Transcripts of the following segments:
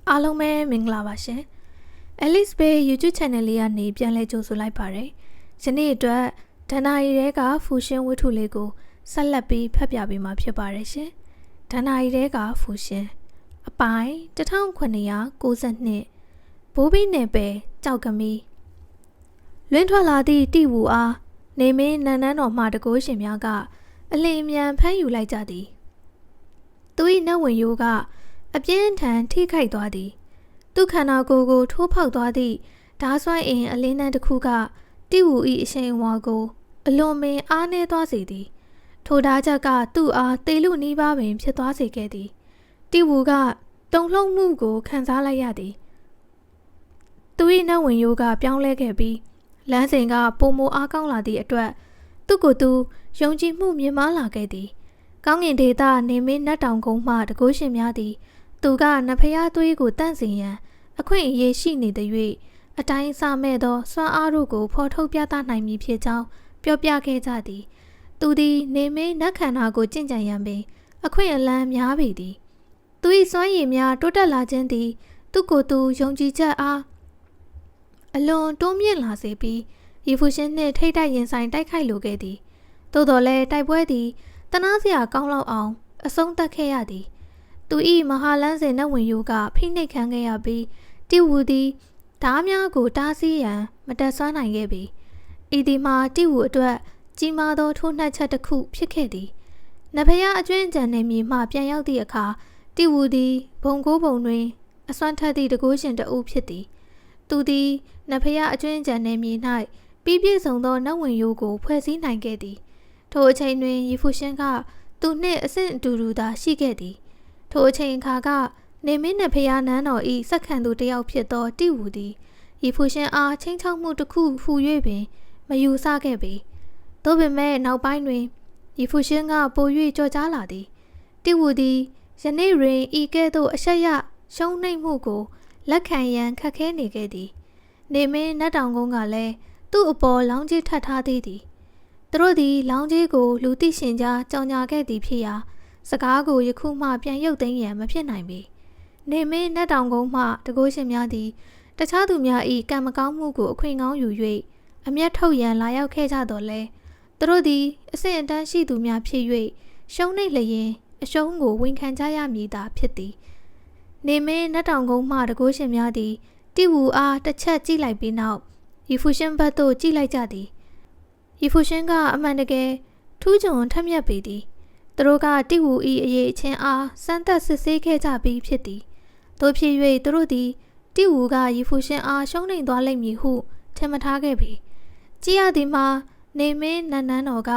အားလုံးပဲမင်္ဂလာပါရှင် Alice Bay YouTube Channel လေးကနေပြန်လည်ကြိုဆိုလိုက်ပါတယ်ယနေ့အတွက်ဒဏ္ဍာရီတဲကဖူရှင်ဝတ္ထုလေးကိုဆက်လက်ပြီးဖတ်ပြပေးမှာဖြစ်ပါတယ်ရှင်ဒဏ္ဍာရီတဲကဖူရှင်အပိုင်း1992ဘိုးဘီနယ်ပယ်ကြောက်ကမီလွင့်ထွက်လာသည့်တိဝူအားနေမင်းနန်းနန်းတော်မှတကိုးရှင်များကအလင်းအမြန်ဖမ်းယူလိုက်ကြသည်သူ၏နတ်ဝင်ရိုးကအပြင်းထန်ထိခိုက်သွားသည်သူခန္ဓာကိုယ်ကိုထိုးဖောက်သွားသည့်ဓာဆွမ်းအင်အလင်းတန်းတစ်ခုကတိဝူ၏အရှိန်အဝါကိုအလွန်ပင်အားနည်းသွားစေသည်ထိုဓာချက်ကသူ့အားတေလူနီးပါးပင်ဖြစ်သွားစေခဲ့သည်တိဝူကတုန်လှုပ်မှုကိုခံစားလိုက်ရသည်သူ၏နတ်ဝင်ရိုးကပြောင်းလဲခဲ့ပြီးလမ်းစဉ်ကပုံမအားကောင်းလာသည့်အတွက်သူ့ကိုယ်သူယုံကြည်မှုမြင့်မားလာခဲ့သည်ကောင်းကင်ဒေသနေမင်းနတ်တောင်ကုန်းမှတကိုးရှင်များသည်သူကနဖျားသွေးကိုတန့်စင်ရန်အခွင့်အရေးရှိနေသည်၍အတိုင်းအစမဲ့သောစွမ်းအားတို့ကိုဖော်ထုတ်ပြသနိုင်မည်ဖြစ်ကြောင်းပြောပြခဲ့ကြသည်သူသည်နေမင်းနတ်ခန္ဓာကိုကြင်ကြံရန်ပင်အခွင့်အလမ်းများပေသည်သူ၏စွမ်းရည်များတိုးတက်လာခြင်းသည်သူကိုယ်သူယုံကြည်ချက်အားအလွန်တိုးမြင့်လာစေပြီးရီဖူရှင်နှင့်ထိတ်တိုက်ရင်ဆိုင်တိုက်ခိုက်လိုခဲ့သည်သို့တော်လည်းတိုက်ပွဲသည်တနာစရာကောင်းလောက်အောင်အဆုံးသတ်ခဲ့ရသည်သူ၏မဟာလန်းစဉ်နတ်ဝင်ရိုးကဖိနှိပ်ခံခဲ့ရပြီးတိဝူသည်ဓားများကိုတားဆီးရန်မတက်ဆွမ်းနိုင်ခဲ့ပြီဤသည်မှာတိဝူအတွက်ကြီးမားသောထိုးနှက်ချက်တစ်ခုဖြစ်ခဲ့သည်နဖျားအကျွင်းကြံနေမြေမှပြန်ရောက်သည့်အခါတိဝူသည်ဘုံကိုးပုံတွင်အစွမ်းထက်သည့်တကိုးရှင်တအုပ်ဖြစ်သည်သူသည်နဖျားအကျွင်းကြံနေမြေ၌ပြီးပြည့်စုံသောနတ်ဝင်ရိုးကိုဖွဲ့စည်းနိုင်ခဲ့သည်ထိုအချိန်တွင်ရီဖူရှင်ကသူနှင့်အဆင့်အတူတူသာရှိခဲ့သည်ထိုအချိန်အခါကနေမင်းနှင့်ဖျားနန်းတော်၏စက္ကန့်သူတစ်ယောက်ဖြစ်သောတိဝူသည်ရီဖူရှင်အားချင်းချောက်မှုတစ်ခုဟူ၍ပင်မယူဆခဲ့ပေသို့ပေမဲ့နောက်ပိုင်းတွင်ရီဖူရှင်ကပို၍ကြော်ကြားလာသည်တိဝူသည်ယနေ့တွင်ဤကဲ့သို့အဆက်ရရှုံးနှိမ့်မှုကိုလက်ခံရန်ခက်ခဲနေခဲ့သည်နေမင်းနတ်တောင်ကုန်းကလည်းသူ့အပေါ်လောင်းကြီးထပ်ထားသေးသည်သူတို့သည်လောင်းကြီးကိုလူသိရှင်ကြားကြောင်ညာခဲ့သည်ဖြစ်ရာစကားကိုယခုမှပြန်ရုပ်သိမ်းရန်မဖြစ်နိုင်ပေနေမင်းနတ်တောင်ကုန်းမှတကိုးရှင်များသည်တခြားသူများ၏ကံမကောင်းမှုကိုအခွင့်ကောင်းယူ၍အမျက်ထုတ်ရန်လာရောက်ခဲ့ကြတော်လဲသူတို့သည်အဆင့်အတန်းရှိသူများဖြစ်၍ရှုံးနိမ့်လျင်အရှုံးကိုဝန်ခံကြရမည်သာဖြစ်သည်နေမင်းနတ်တောင်ကုန်းမှတကိုးရှင်များသည်တိဝူအားတစ်ချက်ကြည့်လိုက်ပြီးနောက်ရီဖူရှင်ဘက်သို့ကြည့်လိုက်ကြသည်ရီဖူရှင်ကအမှန်တကယ်ထူးချွန်ထက်မြက်ပေသည်သူတို့ကတိဝူ၏အရေးအချင်းအားစမ်းသပ်စစ်ဆေးခဲ့ကြပြီးဖြစ်သည်တို့ဖြစ်၍သူတို့သည်တိဝူကရီဖူရှင်အားရှုံးနိမ့်သွားလိမ့်မည်ဟုထင်မထားခဲ့ပေကြည်ရသည်မှာနေမင်းနန်းနန်းတော်က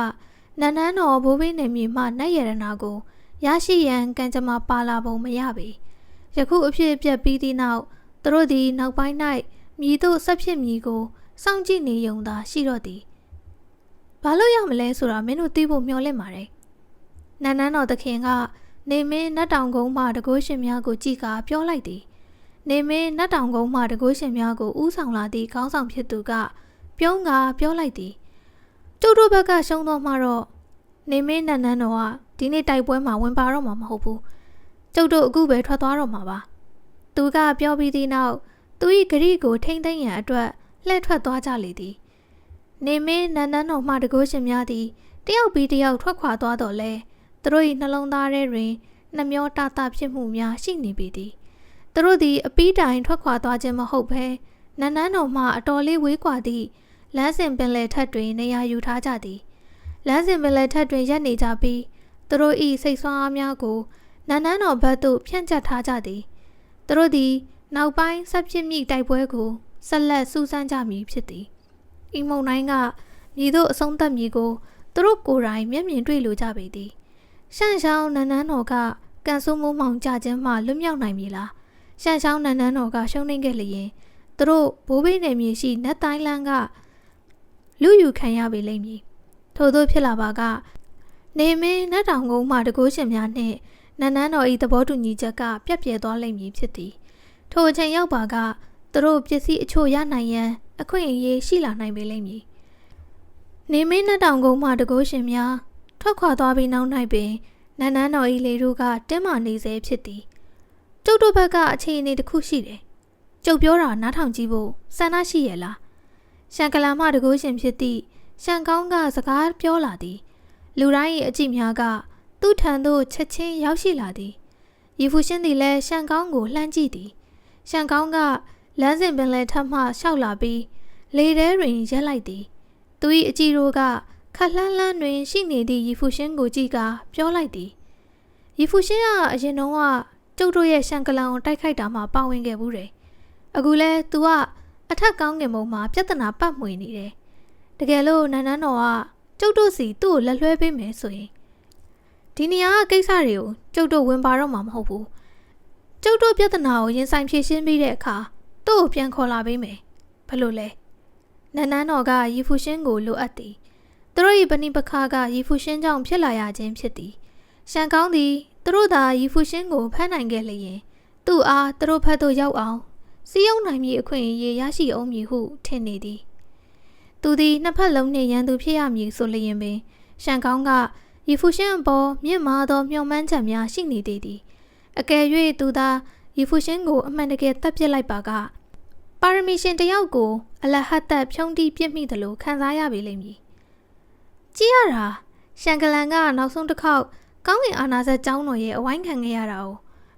နန်းနန်းတော်ဘိုးဘင်းနေမြေမှနတ်ရတနာကိုရရှိရန်ကံကြမ္မာပါလာပုံမရပေယခုအဖြစ်အပျက်ပြီးသည့်နောက်သူတို့သည်နောက်ပိုင်း၌မြည်သို့ဆက်ဖြစ်မည်ကိုစောင့်ကြည့်နေုံသာရှိတော့သည်ဘာလို့ရမလဲဆိုတာမင်းတို့သိဖို့မျှော်လင့်ပါတယ်နန်းနန်းတော်သခင်ကနေမင်းနတ်တောင်ကုန်းမှတကိုးရှင်များကိုကြည်ကာပြောလိုက်သည်နေမင်းနတ်တောင်ကုန်းမှတကိုးရှင်များကိုဥဆောင်လာသည့်ခေါင်းဆောင်ဖြစ်သူကပြုံးကာပြောလိုက်သည်ကျုပ်တို့ဘက်ကရှုံးတော့မှတော့နေမင်းနန်းနန်းတော်ကဒီနေ့တိုက်ပွဲမှာဝင်ပါတော့မှာမဟုတ်ဘူးကျုပ်တို့အခုပဲထွက်သွားတော့မှာပါသူကပြောပြီးသည့်နောက်သူ၏ဂရိကိုထိမ့်သိမ့်ရန်အတွက်လှည့်ထွက်သွားကြလေသည်နေမင်းနန်းနန်းတော်မှတကိုးရှင်များသည်တယောက်ပြီးတယောက်ထွက်ခွာသွားတော့လဲသူတို့၏နှလုံးသားထဲတွင်နှမျောတတဖြစ်မှုများရှိနေပေသည်သူတို့သည်အပီးတိုင်ထွက်ခွာသွားခြင်းမဟုတ်ဘဲနန်းနန်းတော်မှအတော်လေးဝေးကွာသည့်လမ်းစဉ်ပင်လယ်ထက်တွင်နေရာယူထားကြသည်လမ်းစဉ်ပင်လယ်ထက်တွင်ရပ်နေကြပြီးသူတို့၏စိတ်ဆွမ်းအားများကိုနန်းနန်းတော်ဘက်သို့ဖြန့်ကျက်ထားကြသည်သူတို့သည်နောက်ပိုင်းဆက်ဖြစ်မိတိုက်ပွဲကိုဆက်လက်စူးစမ်းကြမည်ဖြစ်သည်ဤမုံတိုင်းကမြည်တို့အဆုံးသတ်မည်ကိုသူတို့ကိုယ်တိုင်မျက်မြင်တွေ့လိုကြပေသည်ရှန့်ရှောင်းနန်းနန်းတော်ကကန်ဆိုးမိုးမှောင်ကြခြင်းမှလွတ်မြောက်နိုင်မည်လားရှန့်ရှောင်းနန်းနန်းတော်ကရှုံးနိမ့်ခဲ့လျင်သူတို့ဘိုးဘေးနယ်မြေရှိနတ်တိုင်းလန်းကလူယူခံရပေလိမ့်မည်ထို့သောဖြစ်လာပါကနေမင်းနတ်တောင်ကုန်းမှတကိုးရှင်များနှင့်နန်းနန်းတော်၏သဘောတူညီချက်ကပြတ်ပြဲသွားလိမ့်မည်ဖြစ်သည်ထိုအချိန်ရောက်ပါကသူတို့ပစ္စည်းအချို့ရနိုင်ရန်အခွင့်အရေးရှိလာနိုင်ပေလိမ့်မည်နေမင်းနတ်တောင်ကုန်းမှတကိုးရှင်များထွက်ခွာသွားပြီးနောက်၌ပင်နန်းနန်းတော်၏လေတို့ကတင်းမာနေစေဖြစ်သည် ကျုပ်တို့ဘက်ကအခြေအနေတစ်ခုရှိတယ်ကျုပ်ပြောတာနားထောင်ကြည့်ဖို့ဆန္ဒရှိရဲ့လားရှန်ကလာမတကူရှင်ဖြစ်သည့်ရှန်ကောင်းကစကားပြောလာသည်လူတိုင်း၏အကြည့်များကသူ့ထံသို့ချက်ချင်းရောက်ရှိလာသည်ရီဖူရှင်သည်လည်းရှန်ကောင်းကိုလှမ်းကြည့်သည်ရှန်ကောင်းကလမ်းစဉ်ပင်လယ်ထပ်မှရှောက်လာပြီးလေထဲတွင်ရက်လိုက်သည်သူ၏အကြည့်တို့ကခက်လှမ်းလှမ်းတွင်ရှိနေသည့်ရီဖူရှင်ကိုကြည့်ကာပြောလိုက်သည်ရီဖူရှင်ကအရင်တုန်းကကျုပ်တို့ရဲ့ရှန်ကလန်ကိုတိုက်ခိုက်တာမှပါဝင်ခဲ့ဘူးတယ်အခုလဲသူကအထက်ကောင်းကင်ဘုံမှာပြဿနာပတ်မွေနေတယ်တကယ်လို့နန်းနန်းတော်ကကျုပ်တို့စီသူ့ကိုလက်လွှဲပေးမယ်ဆိုရင်ဒီနေရာကကိစ္စတွေကိုကျုပ်တို့ဝင်ပါတော့မှာမဟုတ်ဘူးကျုပ်တို့ပြဿနာကိုရင်ဆိုင်ဖြေရှင်းပြီးတဲ့အခါသူ့ကိုပြန်ခေါ်လာပေးမယ်ဘယ်လိုလဲနန်းနန်းတော်ကရီဖူရှင်ကိုလိုအပ်သည်သူတို့၏ပဏိပခါကရီဖူရှင်ကြောင့်ဖြစ်လာရခြင်းဖြစ်သည်ရှန်ကောင်းသည်သူတို့သာရီဖူရှင်ကိုဖမ်းနိုင်ခဲ့လျင်သူ့အားသူတို့ဖက်သို့ရောက်အောင်စီးရုံနိုင်မည်အခွင့်အရေးရရှိအောင်မည်ဟုထင်နေသည်သူသည်နှစ်ဖက်လုံးနှင့်ရန်သူဖြစ်ရမည်ဆိုလျင်ပင်ရှန်ကောင်းကရီဖူရှင်အပေါ်မြင့်မားသောမျှော်မှန်းချက်များရှိနေသေးသည်အကယ်၍သူသာရီဖူရှင်ကိုအမှန်တကယ်တပ်ပစ်လိုက်ပါကပါရမီရှင်တယောက်ကိုအလဟတ်သက်ဖြုံးတီးပြစ်မိသလိုခံစားရပေလိမ့်မည်ကြည့်ရတာရှန်ကလန်ကနောက်ဆုံးတစ်ခေါက်ကောင်းကင်အာနာဇက်ကျောင်းတော်ရဲ့အဝိုင်းခံခဲ့ရတာကို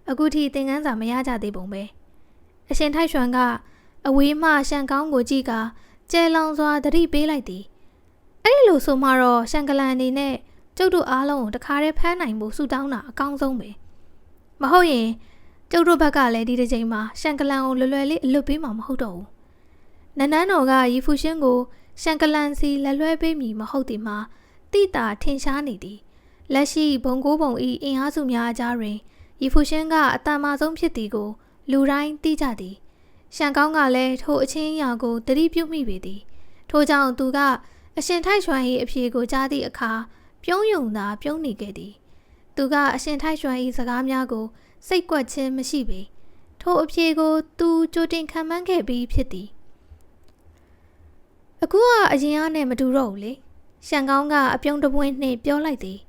အခုထိသင်ခန်းစာမရကြသေးပုံပဲအရှင်ထိုက်ရွှန်ကအဝေးမှရှန်ကောင်းကိုကြည့်ကကျဲလောင်စွာသတိပေးလိုက်သည်အဲ့ဒီလိုဆိုမှတော့ရှန်ကလန်အနေနဲ့ကျုပ်တို့အားလုံးကိုတခါတည်းဖမ်းနိုင်ဖို့ဆူတောင်းတာအကောင်းဆုံးပဲမဟုတ်ရင်ကျုပ်တို့ဘက်ကလည်းဒီတစ်ချိန်မှာရှန်ကလန်ကိုလွယ်လွယ်လေးအလွတ်ပေးမှာမဟုတ်တော့ဘူးနန်းနန်းတော်ကရီဖူရှင်ကိုရှန်ကလန်စီလက်လွှဲပေးမည်မဟုတ်သည်မှာတိတာထင်ရှားနေသည်လက်ရှိဘုံကိုးပုံ၏အင်အားစုများအကြားတွင်ရီဖူရှင်ကအတန်မာဆုံးဖြစ်သည်ကိုလူတိုင်းသိကြသည်ရှန်ကောင်းကလည်းထိုအချင်းအရာကိုသတိပြုမိပေသည်ထို့ကြောင့်သူကအရှင်ထိုက်ရွှန်၏အဖြေကိုကြားသည့်အခါပြုံးယုံသာပြုံးနေခဲ့သည်သူကအရှင်ထိုက်ရွှန်၏စကားများကိုစိတ်ကွက်ခြင်းမရှိပေထိုအဖြေကိုသူကြိုတင်ခံမှန်းခဲ့ပြီးဖြစ်သည်အခုကအရင်ကနဲ့မတူတော့ဘူးလေရှန်ကောင်းကအပြုံးတပွင့်နှင့်ပြောလိုက်သည်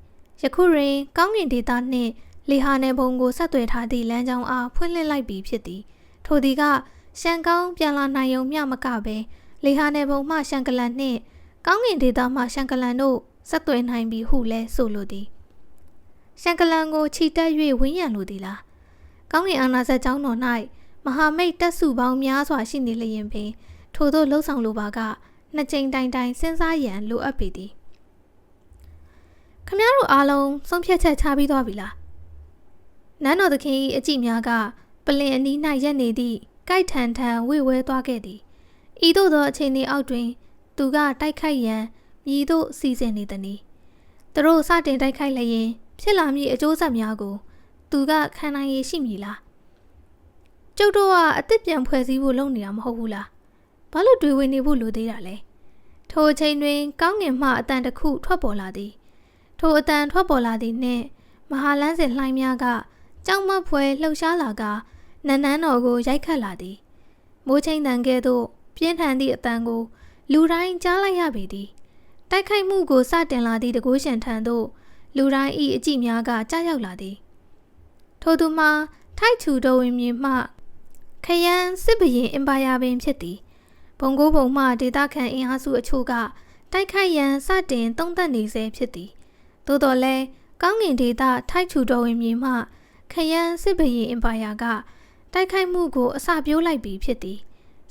ယခုတွင်ကောင်းကင်ဒေသနှင့်လေဟာနယ်ဘုံကိုဆက်သွယ်ထားသည့်လမ်းကြောင်းအားဖွင့်လှစ်လိုက်ပြီးဖြစ်သည်ထိုသည်ကရှန်ကောင်းပြန်လာနိုင်ုံမျှမကပဲလေဟာနယ်ဘုံမှရှန်ကလန်နှင့်ကောင်းကင်ဒေသမှရှန်ကလန်တို့ဆက်သွယ်နိုင်ပြီဟုလဲဆိုလိုသည်ရှန်ကလန်ကိုခြိတက်၍ဝင်းရံလိုသည်လားကောင်းကင်အာနာဇက်ကျောင်းတော်၌မဟာမိတ်တပ်စုပေါင်းများစွာရှိနေလျင်ပင်ထို့သောလှုပ်ဆောင်လိုပါကနှစ်ကြိမ်တိုင်စဉ်းစားရန်လိုအပ်ပေသည်ခမည်းတော်အားလုံးဆုံးဖြတ်ချက်ချပြီးသွားပြီလားနန်းတော်သခင်၏အကြည့်များကပလင်အနီး၌ရက်နေသည့်ကိုက်ထန်ထန်ဝေဝဲသွားခဲ့သည်ဤသို့သောအချိန်အောက်တွင်သူကတိုက်ခိုက်ရန်မြည်သို့စီစဉ်နေသည်။သူတို့စတင်တိုက်ခိုက်လျင်ဖြစ်လာမည့်အကျိုးဆက်များကိုသူကခံနိုင်ရရှိမည်လား။ကျုပ်တို့ကအသစ်ပြန်ဖွဲ့စည်းဖို့လုပ်နေတာမဟုတ်ဘူးလား။ဘာလို့တွေးဝေနေဖို့လိုသေးတာလဲ။ထိုအချိန်တွင်ကောင်းငင်မှအတန်တစ်ခုထွက်ပေါ်လာသည်။ထိုအတန်ထွက်ပေါ်လာသည်နှင့်မဟာလန်းစဉ်လှိုင်းများကကြောက်မက်ဖွယ်လှုပ်ရှားလာကနန်းနန်းတော်ကိုရိုက်ခတ်လာသည်။မိုးချိန်တန်ကဲ့သို့ပြင်းထန်သည့်အတန်ကိုလူတိုင်းကြားလိုက်ရပေသည်တိုက်ခိုက်မှုကိုစတင်လာသည့်တကူးရှင်ထံသို့လူတိုင်း၏အကြည့်များကကြားရောက်လာသည်ထို့သူမှာထိုက်ချူတော်ဝင်မြေမှခရမ်းစစ်ဘရင်အင်ပါယာပင်ဖြစ်သည်ဘုံကိုးဘုံမှဒေသခံအင်အားစုအချို့ကတိုက်ခိုက်ရန်စတင်တုံ့တက်နေစေဖြစ်သည်သို့တော်လည်းကောင်းငင်ဒေသထိုက်ချူတော်ဝင်မြေမှခရမ်းစစ်ဘရင်အင်ပါယာကတိုက်ခိုက်မှုကိုအစပြိုးလိုက်ပြီးဖြစ်သည်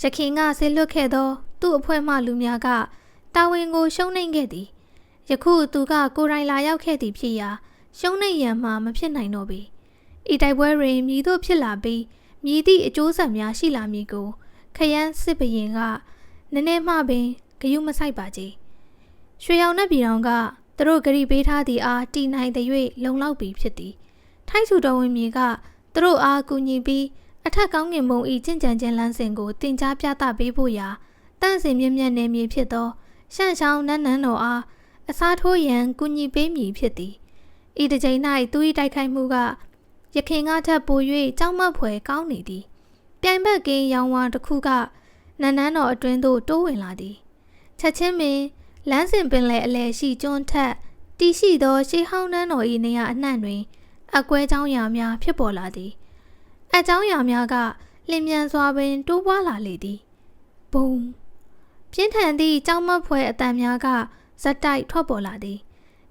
ရခင်ကဆေးလွတ်ခဲ့သောသူ့အဖွဲ့မှလူများကတာဝန်ကိုရှုံးနိမ့်ခဲ့သည်ယခုသူကကိုယ်တိုင်လာရောက်ခဲ့သည်ဖြစ်ရာရှုံးနိမ့်ရန်မှမဖြစ်နိုင်တော့ပေဤတိုက်ပွဲတွင်မြည်တို့ဖြစ်လာပြီးမြည်သည့်အကျိုးဆက်များရှိလာမည်ကိုခရမ်းစစ်ဘရင်ကနည်းနည်းမှပင်ဂရုမစိုက်ပါကြရွှေရောင်နှက်ပြည်တော်ကသူတို့ဂရိပေးထားသည့်အားတည်နိုင်သည်၍လုံလောက်ပြီးဖြစ်သည်ထိုက်စုတော်ဝင်မြေကသူတို့အားကူညီပြီးအထက်ကောင်းကင်ဘုံ၏ကျင့်ကြံခြင်းလမ်းစဉ်ကိုတင် जा ပြသပေးဖို့ရာတန့်စင်မြင့်မြတ်နေမည်ဖြစ်သောရှန့်ချောင်းနန်းနန်းတော်အားအစားထိုးရန်ကူညီပေးမည်ဖြစ်သည်ဤတစ်ချိန်၌သူ၏တိုက်ခိုက်မှုကရခင်ကထပ်ပို၍ကြောက်မက်ဖွယ်ကောင်းနေသည်ပြိုင်ဘက်ကင်းရောင်ဝါတစ်ခုကနန်းနန်းတော်အတွင်းသို့တိုးဝင်လာသည်ချက်ချင်းပင်လမ်းစဉ်ပင်လယ်အလယ်ရှိကျွန်းထက်တည်ရှိသောရှေးဟောင်းနန်းတော်၏နေရာအနှံ့တွင်အကွဲကြောင်းရာများဖြစ်ပေါ်လာသည် အကြောင်းအရာများကလင်မြန်စွာပင်တိုးပွားလာလေသည်ဘုံပြင်းထန်သည့်ကြောက်မက်ဖွယ်အတန်များကဇက်တိုက်ထွက်ပေါ်လာသည်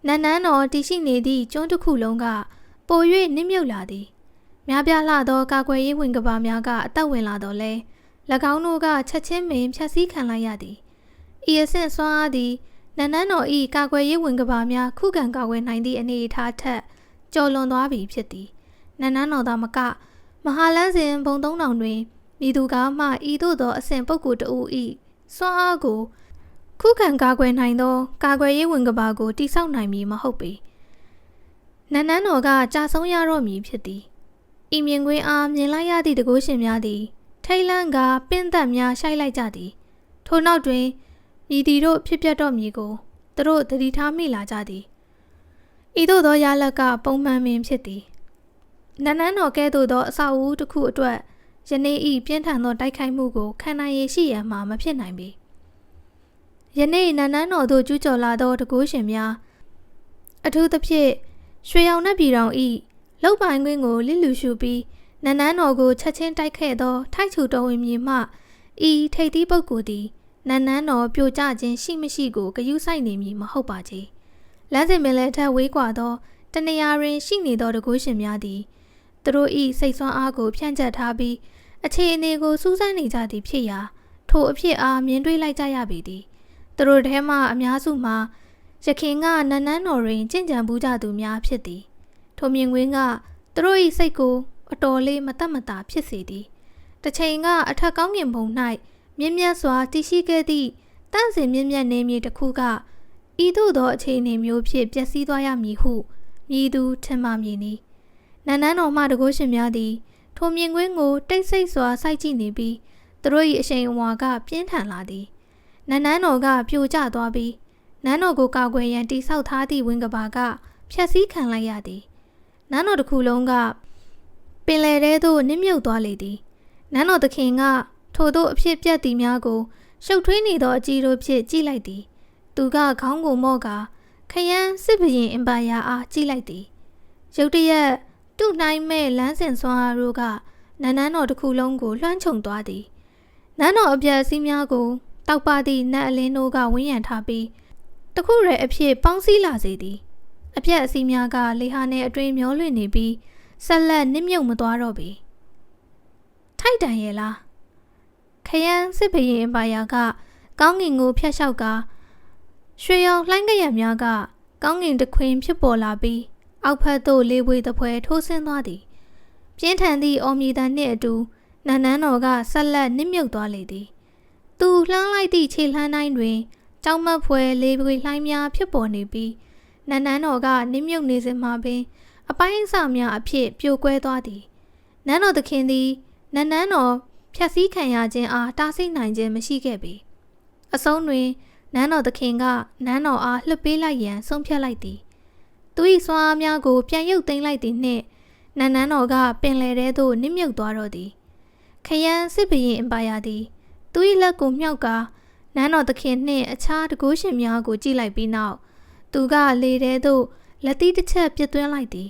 နန်းနန်းတော်တည်ရှိနေသည့်ကျွန်းတစ်ခုလုံးကပို၍နစ်မြုပ်လာသည်များပြားလှသောကာကွယ်ရေးဝင်ကဘာများကအသက်ဝင်လာတော့လဲ၎င်းတို့ကချက်ချင်းပင်ဖျက်ဆီးခံလိုက်ရသည်ဤအဆင့်စွမ်းအားသည်နန်းနန်းတော်၏ကာကွယ်ရေးဝင်ကဘာများခုခံကာကွယ်နိုင်သည့်အနေအထားထက်ကျော်လွန်သွားပြီဖြစ်သည်နန်းနန်းတော်သားမကမဟာလန်းစဉ်ဘုံ3000တွင်မိသူကမှဤသို့သောအဆင့်ပုဂ္ဂိုလ်တဦး၏စွမ်းအားကိုခုခံကာကွယ်နိုင်သောကာကွယ်ရေးဝင်ကဘာကိုတိဆောက်နိုင်မည်မဟုတ်ပေနန်းနန်းတော်ကကြာဆုံးရတော့မည်ဖြစ်သည်ဤမြင်ကွင်းအားမြင်လိုက်ရသည့်တကုရှင်များသည်ထိတ်လန့်ကပင့်သက်များရှိုက်လိုက်ကြသည်ထိုနောက်တွင်မြည်တီတို့ဖြစ်ပျက်တော့မည်ကိုသူတို့သတိထားမိလာကြသည်ဤသို့သောရလက်ကပုံမှန်ပင်ဖြစ်သည်နန်းနန်းတော်ကဲ့သို့သောအဆောက်အဦတစ်ခုအတွက်ယနေ့ဤပြင်းထန်သောတိုက်ခိုက်မှုကိုခံနိုင်ရရှိရန်မှာမဖြစ်နိုင်ပေယနေ့နန်းနန်းတော်သို့ကျူးကျော်လာသောတကုရှင်များအထူးသဖြင့်ရွှေရောင်နှက်ပြည်တော်ဤလောက်ပိုင်ခွင်းကိုလစ်လူရှုပြီးနန်းနန်းတော်ကိုချက်ချင်းတိုက်ခဲ့သောထိုက်ချူတော်ဝင်မြေမှဤထိပ်သီးပုဂ္ဂိုလ်သည်နန်းနန်းတော်ပြိုကျခြင်းရှိမရှိကိုဂရုစိုက်နေမည်မဟုတ်ပါချေလမ်းစဉ်ပင်လည်းထက်ဝေးကွာသောတနေရာတွင်ရှိနေသောတကုရှင်များသည်သူတို့၏စိတ်ဆွမ်းအားကိုဖြန့်ကျက်ထားပြီးအခြေအနေကိုစူးစမ်းနေကြသည်ဖြစ်ရာထိုအဖြစ်အားမြင်တွေ့လိုက်ကြရပေသည်သူတို့ထဲမှအများစုမှာရခင်ကနန်းနန်းတော်တွင်ကြင်ကြံပူးကြသူများဖြစ်သည်ထိုမြင်ကွင်းကသူတို့၏စိတ်ကိုအတော်လေးမတတ်မတာဖြစ်စေသည်တစ်ချိန်ကအထက်ကောင်းကင်ဘုံ၌မြင့်မြတ်စွာတည်ရှိခဲ့သည့်တန့်စင်မြင့်မြတ်နေမြေတစ်ခုကဤသို့သောအခြေအနေမျိုးဖြင့်ပျက်စီးသွားရမည်ဟုမြည်သူထင်မှမြင်သည်နန်းနန်းတော်မှတကုရှင်များသည်ထိုမြင်ကွင်းကိုတိတ်ဆိတ်စွာစိုက်ကြည့်နေပြီးသူတို့၏အရှိန်အဝါကပြင်းထန်လာသည်နန်းနန်းတော်ကပြိုကျသွားပြီးနန်းတော်ကိုကာကွယ်ရန်တိဆောက်ထားသည့်ဝင်းကဘာကဖျက်ဆီးခံလိုက်ရသည်နန်းတော်တစ်ခုလုံးကပင်လယ်ထဲသို့နစ်မြုပ်သွားလေသည်နန်းတော်သခင်ကထိုသို့အဖြစ်ပြက်သည်များကိုရှုပ်ထွေးနေသောအကြီးတို့ဖြင့်ကြည့်လိုက်သည်သူကခေါင်းကိုမော့ကာခရမ်းစစ်ဘရင်အင်ပါယာအားကြည့်လိုက်သည်ရုတ်တရက်တူနှိုင်းမဲ့လမ်းစဉ်စွမ်းအားတို့ကနန်းနန်းတော်တစ်ခုလုံးကိုလွှမ်းခြုံသွားသည်နန်းတော်အပြက်အစည်းများကိုတောက်ပသည့်နတ်အလင်းတို့ကဝန်းရံထားပြီးတခုရဲအဖြစ်ပေါင်းစည်းလာစေသည်အပြက်အစည်းများကလေဟာနှင့်အတွင်မျောလွင့်နေပြီးဆက်လက်နစ်မြုပ်မသွားတော့ပေထိုက်တန်ရဲ့လားခရမ်းစစ်ဘရင်အင်ပါယာကကောင်းကင်ကိုဖျက်လျှောက်ကရွှေရောင်လှိုင်းကြရများကကောင်းကင်တစ်ခွင်ဖြစ်ပေါ်လာပြီးအောက်ဖက်သို့လေးဝေးသဖွယ်ထိုးဆင်းသွားသည်ပြင်းထန်သည့်အော်မြည်တန်နှင့်အတူနန်းနန်းတော်ကဆက်လက်နစ်မြုပ်သွားလေသည်သူလှမ်းလိုက်သည့်ခြေလှမ်းတိုင်းတွင်ကြောက်မက်ဖွယ်လေးဝေးလှိုင်းများဖြစ်ပေါ်နေပြီးနန်းနန်းတော်ကနစ်မြုပ်နေစဉ်မှာပင်အပိုင်းအစများအဖြစ်ပြိုကွဲသွားသည်နန်းတော်သခင်သည်နန်းနန်းတော်ဖြတ်စည်းခံရခြင်းအားတားဆီးနိုင်ခြင်းမရှိခဲ့ပေအဆုံးတွင်နန်းတော်သခင်ကနန်းတော်အားလှုပ်ပေးလိုက်ရန်ဆုံးဖြတ်လိုက်သည်သူ၏စွမ်းအားများကိုပြန်ရုပ်သိမ်းလိုက်သည်နှင့်နန်းနန်းတော်ကပင်လယ်ထဲသို့နစ်မြုပ်သွားတော့သည်ခရမ်းစစ်ဘရင်အင်ပါယာသည်သူ၏လက်ကိုမြှောက်ကာနန်းတော်သခင်နှင့်အခြားတကုရှင်များကိုကြည့်လိုက်ပြီးနောက်သူကလေထဲသို့လက်သီးတစ်ချက်ပြစ်သွင်းလိုက်သည်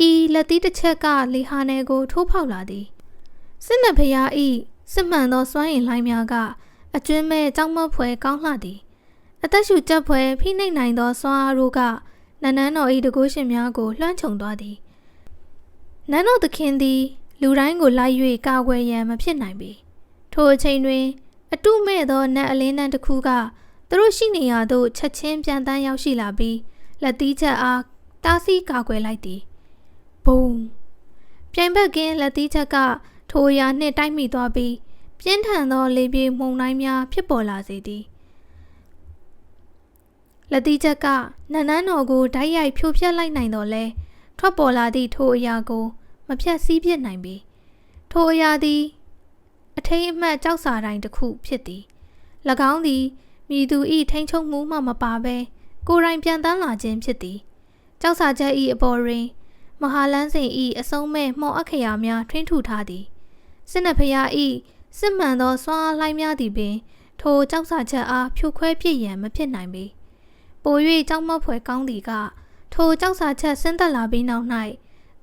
ဤလက်သီးတစ်ချက်ကလေဟာနယ်ကိုထိုးဖောက်လာသည်စစ်နဖျားဤစစ်မှန်သောစွမ်းရည်လှိုင်းများကအကျွင်းမဲ့ကြောက်မက်ဖွယ်ကောင်းလှသည်အသက်ရှူကြက်ဖွယ်ဖိနှိပ်နိုင်သောစွမ်းအားတို့ကနန်းနန်းတော်ဤတကုရှင်များကိုလွှမ်းခြုံသွားသည်နန်းတော်သခင်သည်လူတိုင်းကိုလိုက်၍ကာကွယ်ရန်မဖြစ်နိုင်ပေထိုအချိန်တွင်အတုမဲ့သောနတ်အလင်းနှံတစ်ခုကသူတို့ရှိနေရာသို့ချက်ချင်းပြန်တန်းရောက်ရှိလာပြီးလက်သီးချက်အားတားဆီးကာကွယ်လိုက်သည်ဘုံပြိုင်ဘက်ကင်းလက်သီးချက်ကထိုအရာနှင့်တိုက်မိသွားပြီးပြင်းထန်သောလေပြေမှုန်တိုင်းများဖြစ်ပေါ်လာစေသည်လက်သီးချက်ကနန်းနန်းတော်ကိုဓာတ်ရိုက်ဖြိုဖျက်လိုက်နိုင်တော့လဲထွက်ပေါ်လာသည့်ထိုအရာကိုမဖြတ်စည်းပြစ်နိုင်ပေထိုအရာသည်အထိမ်းအမှတ်ကြောက်စာတိုင်းတစ်ခုဖြစ်သည်၎င်းသည်မိသူ၏ထိန်ချုံမှုမှမပါဘဲကိုယ်တိုင်ပြန်တန်းလာခြင်းဖြစ်သည်ကြောက်စာချက်၏အပေါ်တွင်မဟာလန်းစဉ်၏အဆုံးမဲ့မှော်အခရာများထွင်းထူထားသည်စစ်နဖျား၏စစ်မှန်သောစွမ်းအားလှိုင်းများသည်ပင်ထိုကြောက်စာချက်အားဖြိုခွဲပြစ်ရန်မဖြစ်နိုင်ပေပို၍ကြောက်မက်ဖွယ်ကောင်းသည်ကထိုကြောက်စာချက်ဆင်းသက်လာပြီးနောက်၌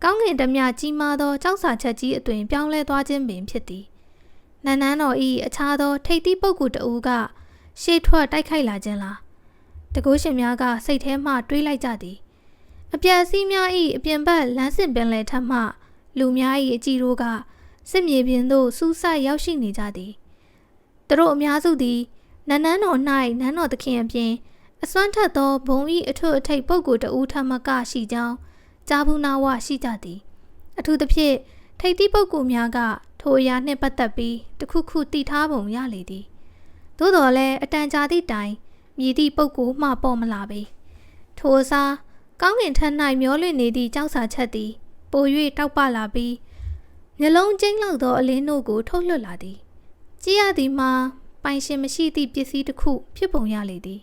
ကောင်းကင်တမျှကြီးမားသောကြောက်စာချက်ကြီးအသွင်ပြောင်းလဲသွားခြင်းပင်ဖြစ်သည်နန်းနန်းတော်ဤအခြားသောထိပ်သီးပုဂ္ဂိုလ်တဦးကရှေ့ထွက်တိုက်ခိုက်လာခြင်းလားတကုရှင်များကစိတ်ထဲမှတွေးလိုက်ကြသည်အပြက်စီးများ၏အပြင်ဘက်လမ်းစဉ်ပင်လယ်ထက်မှလူများ၏အကြည့်တို့ကစစ်မြေပြင်သို့စူးစိုက်ရောက်ရှိနေကြသည်သူတို့အများစုသည်နန်းနန်းတော်၌နန်းတော်သခင်အပြင်အစွမ်းထက်သောဘုံ၏အထွတ်အထိပ်ပုဂ္ဂိုလ်တဦးထက်မကရှိကြောင်းကြားဘူးနာဝရှိကြသည်အထူးသဖြင့်ထိပ်သီးပုဂ္ဂိုလ်များကထိုအရာနှင့်ပတ်သက်ပြီးတခုခုသိထားပုံရလေသည်သို့တော်လည်းအတန်ကြာသည့်တိုင်မြည်သည့်ပုဂ္ဂိုလ်မှပေါ်မလာပေထိုအစားကောင်းကင်ထက်၌မျောလွင့်နေသည့်ကြောက်စာချက်သည်ပို၍တောက်ပလာပြီးမျက်လုံးကျိန်းလောက်သောအလင်းတို့ကိုထုတ်လွှတ်လာသည်ကြည့်ရသည်မှာပိုင်ရှင်မရှိသည့်ပစ္စည်းတစ်ခုဖြစ်ပုံရလေသည်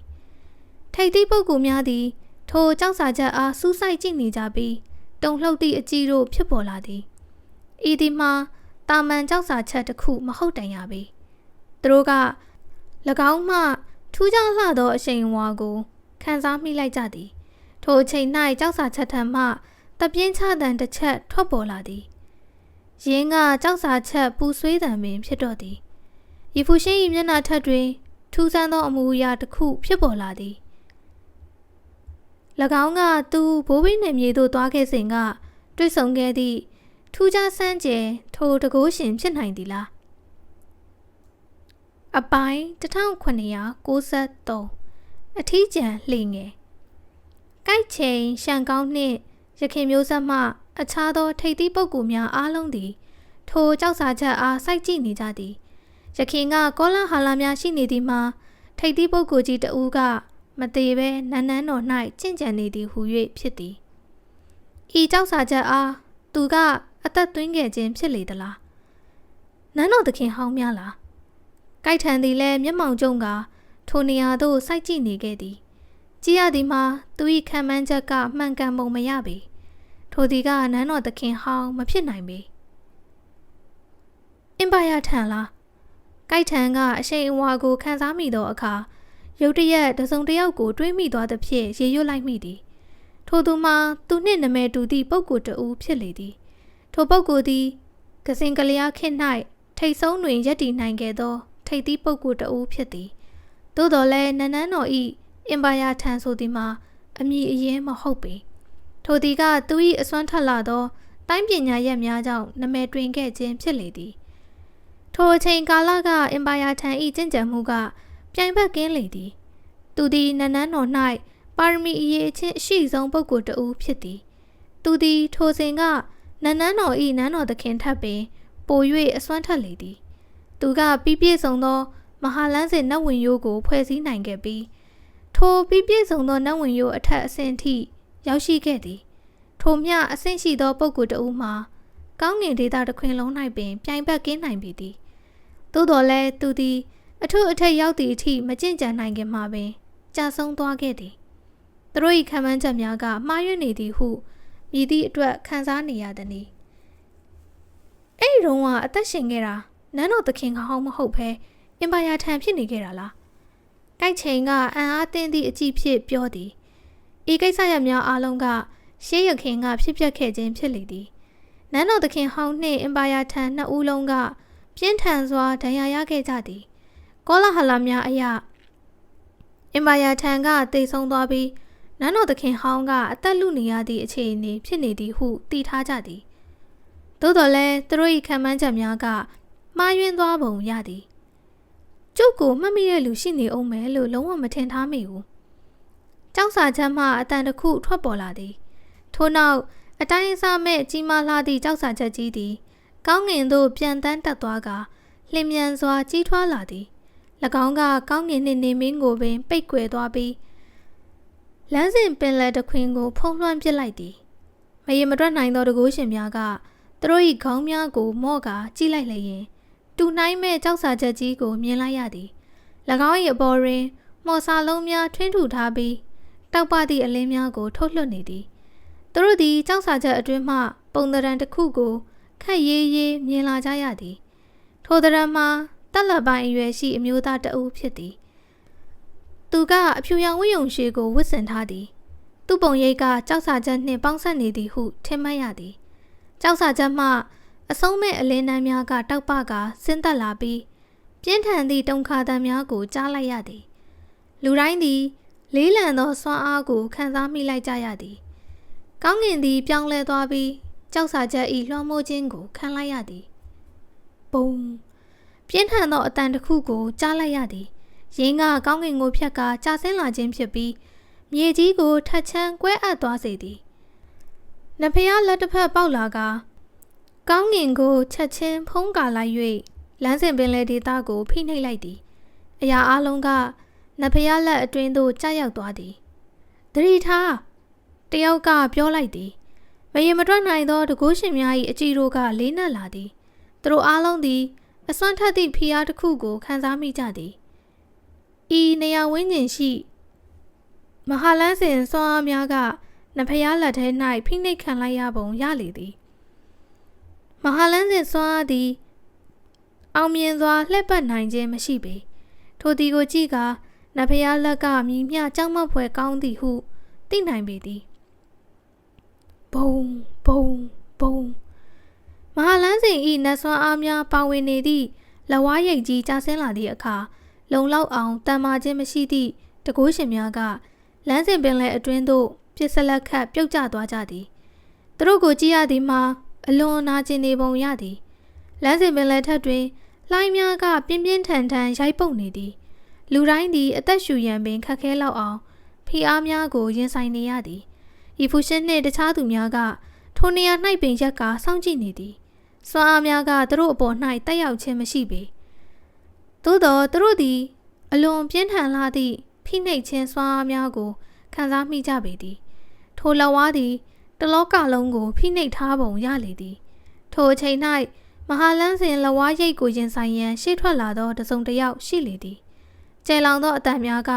ထိပ်သီးပုဂ္ဂိုလ်များသည်ထိုကြောက်စာချက်အားစူးစိုက်ကြည့်နေကြပြီးတုန်လှုပ်သည့်အကြည့်တို့ဖြစ်ပေါ်လာသည်ဤသည်မှာတာမန်ကြောက်စာချက်တစ်ခုမဟုတ်တန်ရပေသူတို့က၎င်းမှထူးခြားလှသောအရှိန်အဝါကိုခံစားမိလိုက်ကြသည်ထိုအချိန်၌ကြောက်စာချက်ထံမှတပြင်းချသံတစ်ချက်ထွက်ပေါ်လာသည်ရင်းကကြောက်စာချက်ပူဆွေးသံပင်ဖြစ်တော့သည်ရီဖူရှင်၏မျက်နှာထက်တွင်ထူးဆန်းသောအမူအရာတစ်ခုဖြစ်ပေါ်လာသည်၎င်းကသူဘိုးဘီနယ်မြေသို့သွားခဲ့စဉ်ကတွေ့ဆုံခဲ့သည့်ထူးခြားဆန်းကျယ်ထိုတကိုးရှင်ဖြစ်နိုင်သည်လားအပိုင်း1993အထီးကျန်လှေငယ်ကိုက်ချိန်ရှန်ကောင်းနှင့်ရခင်မျိုးဆက်မှအခြားသောထိပ်သီးပုဂ္ဂိုလ်များအားလုံးသည်ထိုကြောက်စာချက်အားစိုက်ကြည့်နေကြသည်ရခင်ကကောလာဟာလာများရှိနေသည်မှာထိပ်သီးပုဂ္ဂိုလ်ကြီးတဦးကမသေးဘဲနန်းနန်းတော်၌ကျင့်ကြံနေသည်ဟု၍ဖြစ်သည်ဤကြောက်စာချက်အားသူကအသက်သွင်းခဲ့ခြင်းဖြစ်လေသလားနန်းတော်သခင်ဟောင်းများလားကိုက်ထန်သည်လည်းမျက်မှောင်ကျုံကထိုနေရာသို့စိုက်ကြည့်နေခဲ့သည်ကြည်ရသည်မှာသူ၏ခံမှန်းချက်ကမှန်ကန်ပုံမရပေထိုသည်ကနန်းတော်သခင်ဟောင်းမဖြစ်နိုင်ပေအင်ပါယာထံလားကိုက်ထန်ကအရှိန်အဝါကိုခံစားမိသောအခါရုတ်တရက်တစုံတစ်ယောက်ကိုတွေးမိသွားသဖြင့်ရေရွတ်လိုက်မိသည်ထိုသူမှာသူနှင့်နာမည်တူသည့်ပုဂ္ဂိုလ်တဦးဖြစ်လေသည်ထိုပုဂ္ဂိုလ်သည်ကစင်ကလျားခေတ်၌ထိတ်ဆုံးတွင်ရပ်တည်နိုင်ခဲ့သောထိပ်သီးပုဂ္ဂိုလ်တဦးဖြစ်သည်သို့တော်လည်းနန်းနန်းတော်၏အင်ပါယာထံဆိုသည်မှာအမည်အရင်းမဟုတ်ပေထိုသည်ကသူ၏အစွမ်းထက်လာသောတိုင်းပညာရက်များကြောင့်နာမည်တွင်ခဲ့ခြင်းဖြစ်လေသည်ထိုအချိန်ကာလကအင်ပါယာထံ၏ကျင့်ကြံမှုကပြိုင်ဘက်ကင်းလေသည်သူသည်နန်းနန်းတော်၌ပါရမီအရေးအချင်းအရှိဆုံးပုဂ္ဂိုလ်တဦးဖြစ်သည်သူသည်ထိုစဉ်ကနန်းနန်းတော်၏နန်းတော်သခင်ထပ်ပင်ပို၍အစွမ်းထက်လေသည်သူကပြီးပြည့်စုံသောမဟာလန်းစဉ်နတ်ဝင်ရိုးကိုဖွဲ့စည်းနိုင်ခဲ့ပြီးထိုပြီးပြည့်စုံသောနတ်ဝင်ရိုးအထက်အဆင့်ထိရောက်ရှိခဲ့သည်ထိုမျှအဆင့်ရှိသောပုဂ္ဂိုလ်တဦးမှာကောင်းငင်ဒေသတစ်ခွင်လုံး၌ပင်ပြိုင်ဘက်ကင်းနိုင်ပေသည်သို့တော်လည်းသူသည်အထုအထက်ရောက်သည့်အထိမကျင့်ကြံနိုင်ခင်မှာပင်ကြာဆုံးသွားခဲ့သည်သူတို့၏ခံမှန်းချက်များကမှားယွင်းနေသည်ဟုမြည်သည့်အတွက်ခံစားနေရသည်။အဲ့ဒီတော့ကအသက်ရှင်ခဲ့တာနန်းတော်သခင်ကဟောင်းမဟုတ်ဘဲအင်ပါယာထံဖြစ်နေခဲ့တာလား။ကိုက်ချိန်ကအံ့အားသင့်သည့်အကြည့်ဖြစ်ပြောသည်။ဤကိစ္စရပ်များအလုံးကရှေးရခင်ကဖြစ်ပျက်ခဲ့ခြင်းဖြစ်လေသည်။နန်းတော်သခင်ဟောင်းနှင့်အင်ပါယာထံနှစ်ဦးလုံးကပြင်းထန်စွာဒဏ်ရာရခဲ့ကြသည်။ကောလာဟလများအရာအင်ပါယာထံကတိတ်ဆုံးသွားပြီးနန်းတော်သခင်ဟောင်းကအသက်လုနေရသည့်အခြေအနေဖြစ်နေသည်ဟုသိထားကြသည်သို့တော်လည်းသူတို့၏ခံမှန်းချက်များကမှားယွင်းသွားပုံရသည်ကျုပ်ကိုမှတ်မိတဲ့လူရှိနေအောင်မယ်လို့လုံးဝမထင်ထားမိဘူးကြောက်စာချက်မှအတန်တစ်ခုထွက်ပေါ်လာသည်ထို့နောက်အတိုင်းအဆမဲ့ကြီးမားလာသည့်ကြောက်စာချက်ကြီးသည်ကောင်းငင်သို့ပြန်တန်းတက်သွားကလျင်မြန်စွာကြီးထွားလာသည်၎င်းကကောင်းငင်နှင့်နေမင်းကိုပင်ပိတ်ကွယ်သွားပြီးလမ်းစဉ်ပင်လယ်တစ်ခွင်ကိုဖုံးလွှမ်းပစ်လိုက်သည်မရေမတွက်နိုင်သောတကိုးရှင်များကသူတို့၏ခေါင်းများကိုမော့ကာကြည့်လိုက်လျင်တူနှိုင်းမဲ့ကြောက်စာချက်ကြီးကိုမြင်လိုက်ရသည်၎င်း၏အပေါ်တွင်မော်စာလုံးများထွင်းထူထားပြီးတောက်ပသည့်အလင်းများကိုထုတ်လွှတ်နေသည်သူတို့သည်ကြောက်စာချက်အတွင်းမှပုံသဏ္ဍာန်တစ်ခုကိုခက်ရေးရေးမြင်လာကြရသည်ထိုသဏ္ဍာန်မှာတက်လက်ပိုင်းအရွယ်ရှိအမျိုးသားတဦးဖြစ်သည်သူကအဖြူရောင်ဝတ်ယုံရှည်ကိုဝတ်ဆင်ထားသည်သူ့ပုံရိပ်ကကြောက်စာချက်နှင့်ပေါင်းစပ်နေသည်ဟုထင်မှတ်ရသည် ကြောက်စာချက်မှအဆုံးမဲ့အလင်းနှမ်းများကတောက်ပကဆင်းသက်လာပြီးပြင်းထန်သည့်တုန်ခါသံများကိုကြားလိုက်ရသည်လူတိုင်းသည်လေးလံသောစွမ်းအားကိုခံစားမိလိုက်ကြရသည်ကောင်းကင်သည်ပြောင်းလဲသွားပြီးကြောက်စာချက်၏လွှမ်းမိုးခြင်းကိုခံလိုက်ရသည်ပုံပြင်းထန်သောအတန်တစ်ခုကိုကြားလိုက်ရသည်ရင်းကကောင်းကင်ကိုဖြတ်ကာကျဆင်းလာခြင်းဖြစ်ပြီးမြေကြီးကိုထက်ချမ်းကွဲအပ်သွားစေသည်နဖျားလက်တစ်ဖက်ပေါက်လာကကောင်းကင်ကိုချက်ချင်းဖုံးကာလိုက်၍လမ်းစဉ်ပင်လယ်ဒေသကိုဖိနှိပ်လိုက်သည်အရာအလုံးကနဖျားလက်အတွင်းသို့ကျရောက်သွားသည်သတိထားတယောက်ကပြောလိုက်သည်မရေမတွက်နိုင်သောတကိုးရှင်များ၏အကြည်တို့ကလေးနက်လာသည်သူတို့အားလုံးသည်အစွမ်းထက်သည့်ဖိအားတစ်ခုကိုခံစားမိကြသည်ဤနေရာဝင်းကျင်ရှိမဟာလန်းစဉ်စွမ်းအားများကနဖျားလက်ထဲ၌ဖိနှိပ်ခံလိုက်ရပုံရလေသည်မဟာလန်းစဉ်စွမ်းအားသည်အောင်မြင်စွာလှည့်ပတ်နိုင်ခြင်းမရှိပေထိုသည်ကိုကြည့်ကာနဖျားလက်ကမြည်မျှကြောက်မက်ဖွယ်ကောင်းသည်ဟုသိနိုင်ပေသည်ဘုံဘုံဘုံမဟာလန်းစဉ်၏နတ်စွမ်းအားများပါဝင်နေသည့်လက်ဝါးရိပ်ကြီးကျဆင်းလာသည့်အခါလုံလောက်အောင်တန်မာခြင်းမရှိသည့်တကိုးရှင်များကလမ်းစဉ်ပင်လယ်အတွင်းသို့ပြစ်စလက်ခတ်ပြုတ်ကျသွားကြသည်သူတို့ကိုကြည့်ရသည်မှာအလွန်နာကျင်နေပုံရသည်လမ်းစဉ်ပင်လယ်ထက်တွင်လှိုင်းများကပြင်းပြင်းထန်ထန်ရိုက်ပုတ်နေသည်လူတိုင်းသည်အသက်ရှူရန်ပင်ခက်ခဲလောက်အောင်ဖိအားများကိုရင်ဆိုင်နေရသည်ဤဖူရှင်နှင့်တခြားသူများကထိုနေရာ၌ပင်ရက်ကစောင့်ကြည့်နေသည်စွမ်းအားများကသူတို့အပေါ်၌တက်ရောက်ခြင်းမရှိပေသို့သောသူတို့သည်အလွန်ပြင်းထန်လာသည့်ဖိနှိပ်ခြင်းစွမ်းအားများကိုခံစားမိကြပေသည်ထိုလက်ဝါးသည်တလောကလုံးကိုဖိနှိပ်ထားပုံရလေသည်ထိုအချိန်၌မဟာလန်းစဉ်လက်ဝါးရိပ်ကိုရင်ဆိုင်ရန်ရှေ့ထွက်လာသောတစုံတစ်ယောက်ရှိလေသည်ကျဲလောင်သောအတန်များက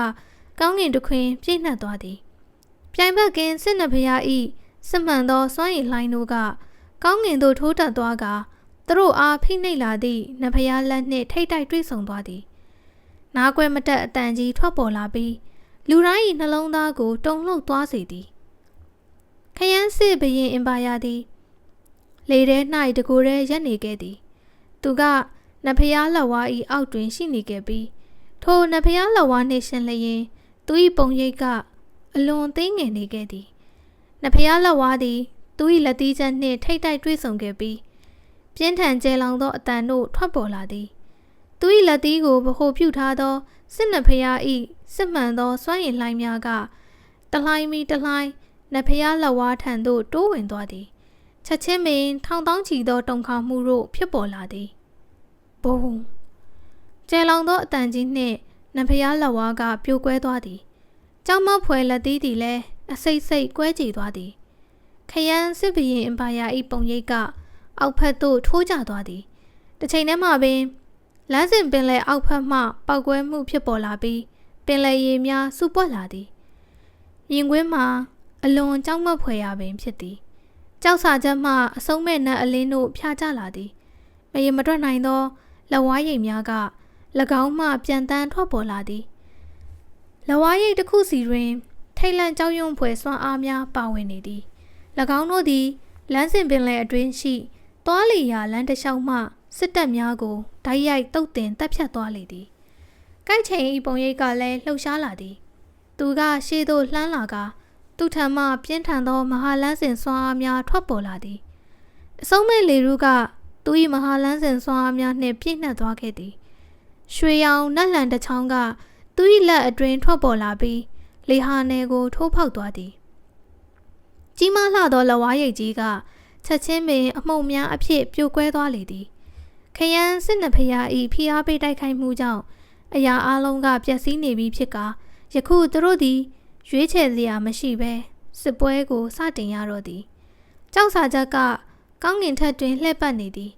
ကောင်းကင်တစ်ခွင်ပြည့်နှက်သွားသည်ပြိုင်ဘက်ကင်းစစ်နှဖျားဤစစ်မှန်သောစွမ်းရည်လှိုင်းတို့ကကောင်းကင်သို့ထိုးတက်သွားကသူတို့အားဖိနှိပ်လာသည့်နဖျားလက်နှင့်ထိတ်တိုက်တွေ့ဆုံသွားသည်နားကွယ်မတက်အတန်ကြီးထွက်ပေါ်လာပြီးလူတိုင်း၏နှလုံးသားကိုတုန်လှုပ်သွားစေသည်ခရမ်းစစ်ဘရင်အင်ပါယာသည်လေထဲ၌တကိုယ်ရဲရက်နေခဲ့သည်သူကနဖျားလက်ဝါး၏အောက်တွင်ရှိနေခဲ့ပြီးထိုနဖျားလက်ဝါးနှင့်ရှင်လျင်သူ၏ပုံရိပ်ကအလွန်သေးငယ်နေခဲ့သည်နဖျားလက်ဝါးသည်သူ၏လက်သီးချက်နှင့်ထိတ်တိုက်တွေ့ဆုံခဲ့ပြီးပြင်းထန်ကျဲလောင်သောအတန်တို့ထွက်ပေါ်လာသည်သူ၏လက်သီးကိုဗဟိုပြုထားသောစစ်နဖျား၏စစ်မှန်သောစွမ်းရည်လှိုင်းများကတလှိုင်းမီတလှိုင်းနဖျားလက်ဝါးထံသို့တိုးဝင်သွားသည်ချက်ချင်းပင်ထောင်တောင်းချီသောတုန်ခါမှုတို့ဖြစ်ပေါ်လာသည်ဘုံကျဲလောင်သောအတန်ကြီးနှင့်နဖျားလက်ဝါးကပြိုကွဲသွားသည်ကြောက်မက်ဖွယ်လက်သီးသည်လည်းအစိတ်စိတ်ကွဲကြည်သွားသည်ခရမ်းစစ်ဘရင်အင်ပါယာ၏ပုံရိပ်ကအောက်ဖက်သို့ထိုးကျသွားသည်တစ်ချိန်တည်းမှာပင်လမ်းစဉ်ပင်လယ်အောက်ဖက်မှပောက်ကွဲမှုဖြစ်ပေါ်လာပြီးပင်လယ်ရေများစုပွက်လာသည်မြင်ကွင်းမှာအလွန်ကြောက်မက်ဖွယ်ရာပင်ဖြစ်သည်ကြောက်စာချက်မှအဆုံးမဲ့နတ်အလင်းတို့ဖြာကျလာသည်မရေမတွက်နိုင်သောလက်ဝါးရိပ်များက၎င်းမှပြန်တန်းထွက်ပေါ်လာသည်လက်ဝါးရိပ်တစ်ခုစီတွင်ထိတ်လန့်ကြောက်ရွံ့ဖွယ်စွမ်းအားများပါဝင်နေသည်၎င်းတို့သည်လမ်းစဉ်ပင်လယ်အတွင်းရှိသွားလီရာလမ်းတစ်လျှောက်မှစစ်တပ်များကိုဓာတ်ရိုက်တုတ်တင်တပ်ဖြတ်သွားလေသည်ကိုက်ချိန်၏ပုံရိပ်ကလည်းလှုပ်ရှားလာသည်သူကရှေ့သို့လှမ်းလာကသူထံမှပြင်းထန်သောမဟာလန်းစဉ်စွမ်းအားများထွက်ပေါ်လာသည်အဆုံးမဲ့လေရုကသူ၏မဟာလန်းစဉ်စွမ်းအားများနှင့်ပြည့်နှက်သွားခဲ့သည်ရွှေရောင်နက်လန်တစ်ချောင်းကသူ၏လက်အတွင်းထွက်ပေါ်လာပြီးလေဟာနယ်ကိုထိုးဖောက်သွားသည်ကြီးမားလှသောလက်ဝါးရိပ်ကြီးကချက်ချင်းပင်အမှုန့်များအဖြစ်ပြိုကွဲသွားလေသည်ခရမ်းစစ်နဖျား၏ဖိအားပေးတိုက်ခိုက်မှုကြောင့်အရာအလုံးကပျက်စီးနေပြီဖြစ်ကာယခုသူတို့သည်ရွေးချယ်စရာမရှိဘဲစစ်ပွဲကိုစတင်ရတော့သည်ကြောက်စာချက်ကကောင်းကင်ထက်တွင်လှည့်ပတ်နေသည်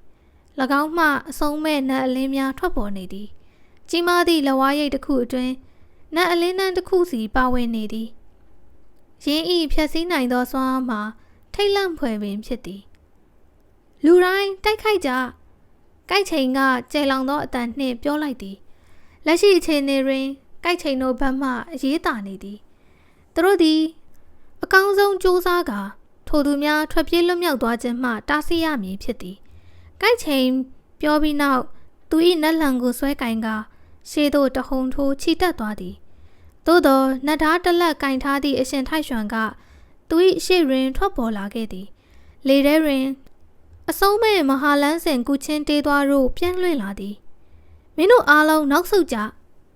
၎င်းမှအဆုံးမဲ့နတ်အလင်းများထွက်ပေါ်နေသည်ကြီးမားသည့်လက်ဝါးရိပ်တစ်ခုအတွင်းနတ်အလင်းနှံတစ်ခုစီပါဝင်နေသည်ရင်းဤဖြည့်ဆည်းနိုင်သောစွမ်းအားမှာထိတ်လန့်ဖွယ်ပင်ဖြစ်သည်လူတိုင်းတိုက်ခိုက်ကြကိုက်ချိန်ကကျဲလောင်သောအတန်နှင့်ပြောလိုက်သည်လက်ရှိအခြေအနေတွင်ကိုက်ချိန်တို့ဘက်မှအရေးတာနေသည်သူတို့သည်အကောင်းဆုံးစူးစမ်းကာထို ထိုသူများထွက်ပြေးလွတ်မြောက်သွားခြင်းမှတားဆီးရမည်ဖြစ်သည်။ကိုက်ချိန်ပြောပြီးနောက်သူ၏နတ်လံကိုဆွဲကင်ကရှေ့သို့တဟုန်ထိုးချီတက်သွားသည်။သို့သောနတ်ဓားတလက်ကင်ထားသည့်အရှင်ထိုက်ရွှန်ကသူ၏ရှေ့တွင်ထွက်ပေါ်လာခဲ့သည်။လေထဲတွင်အဆုံးမဲ့မဟာလန်းစင်ကူချင်းတေးသွားတို့ပြန့်လွင့်လာသည်။မင်းတို့အားလုံးနောက်ဆုတ်ကြ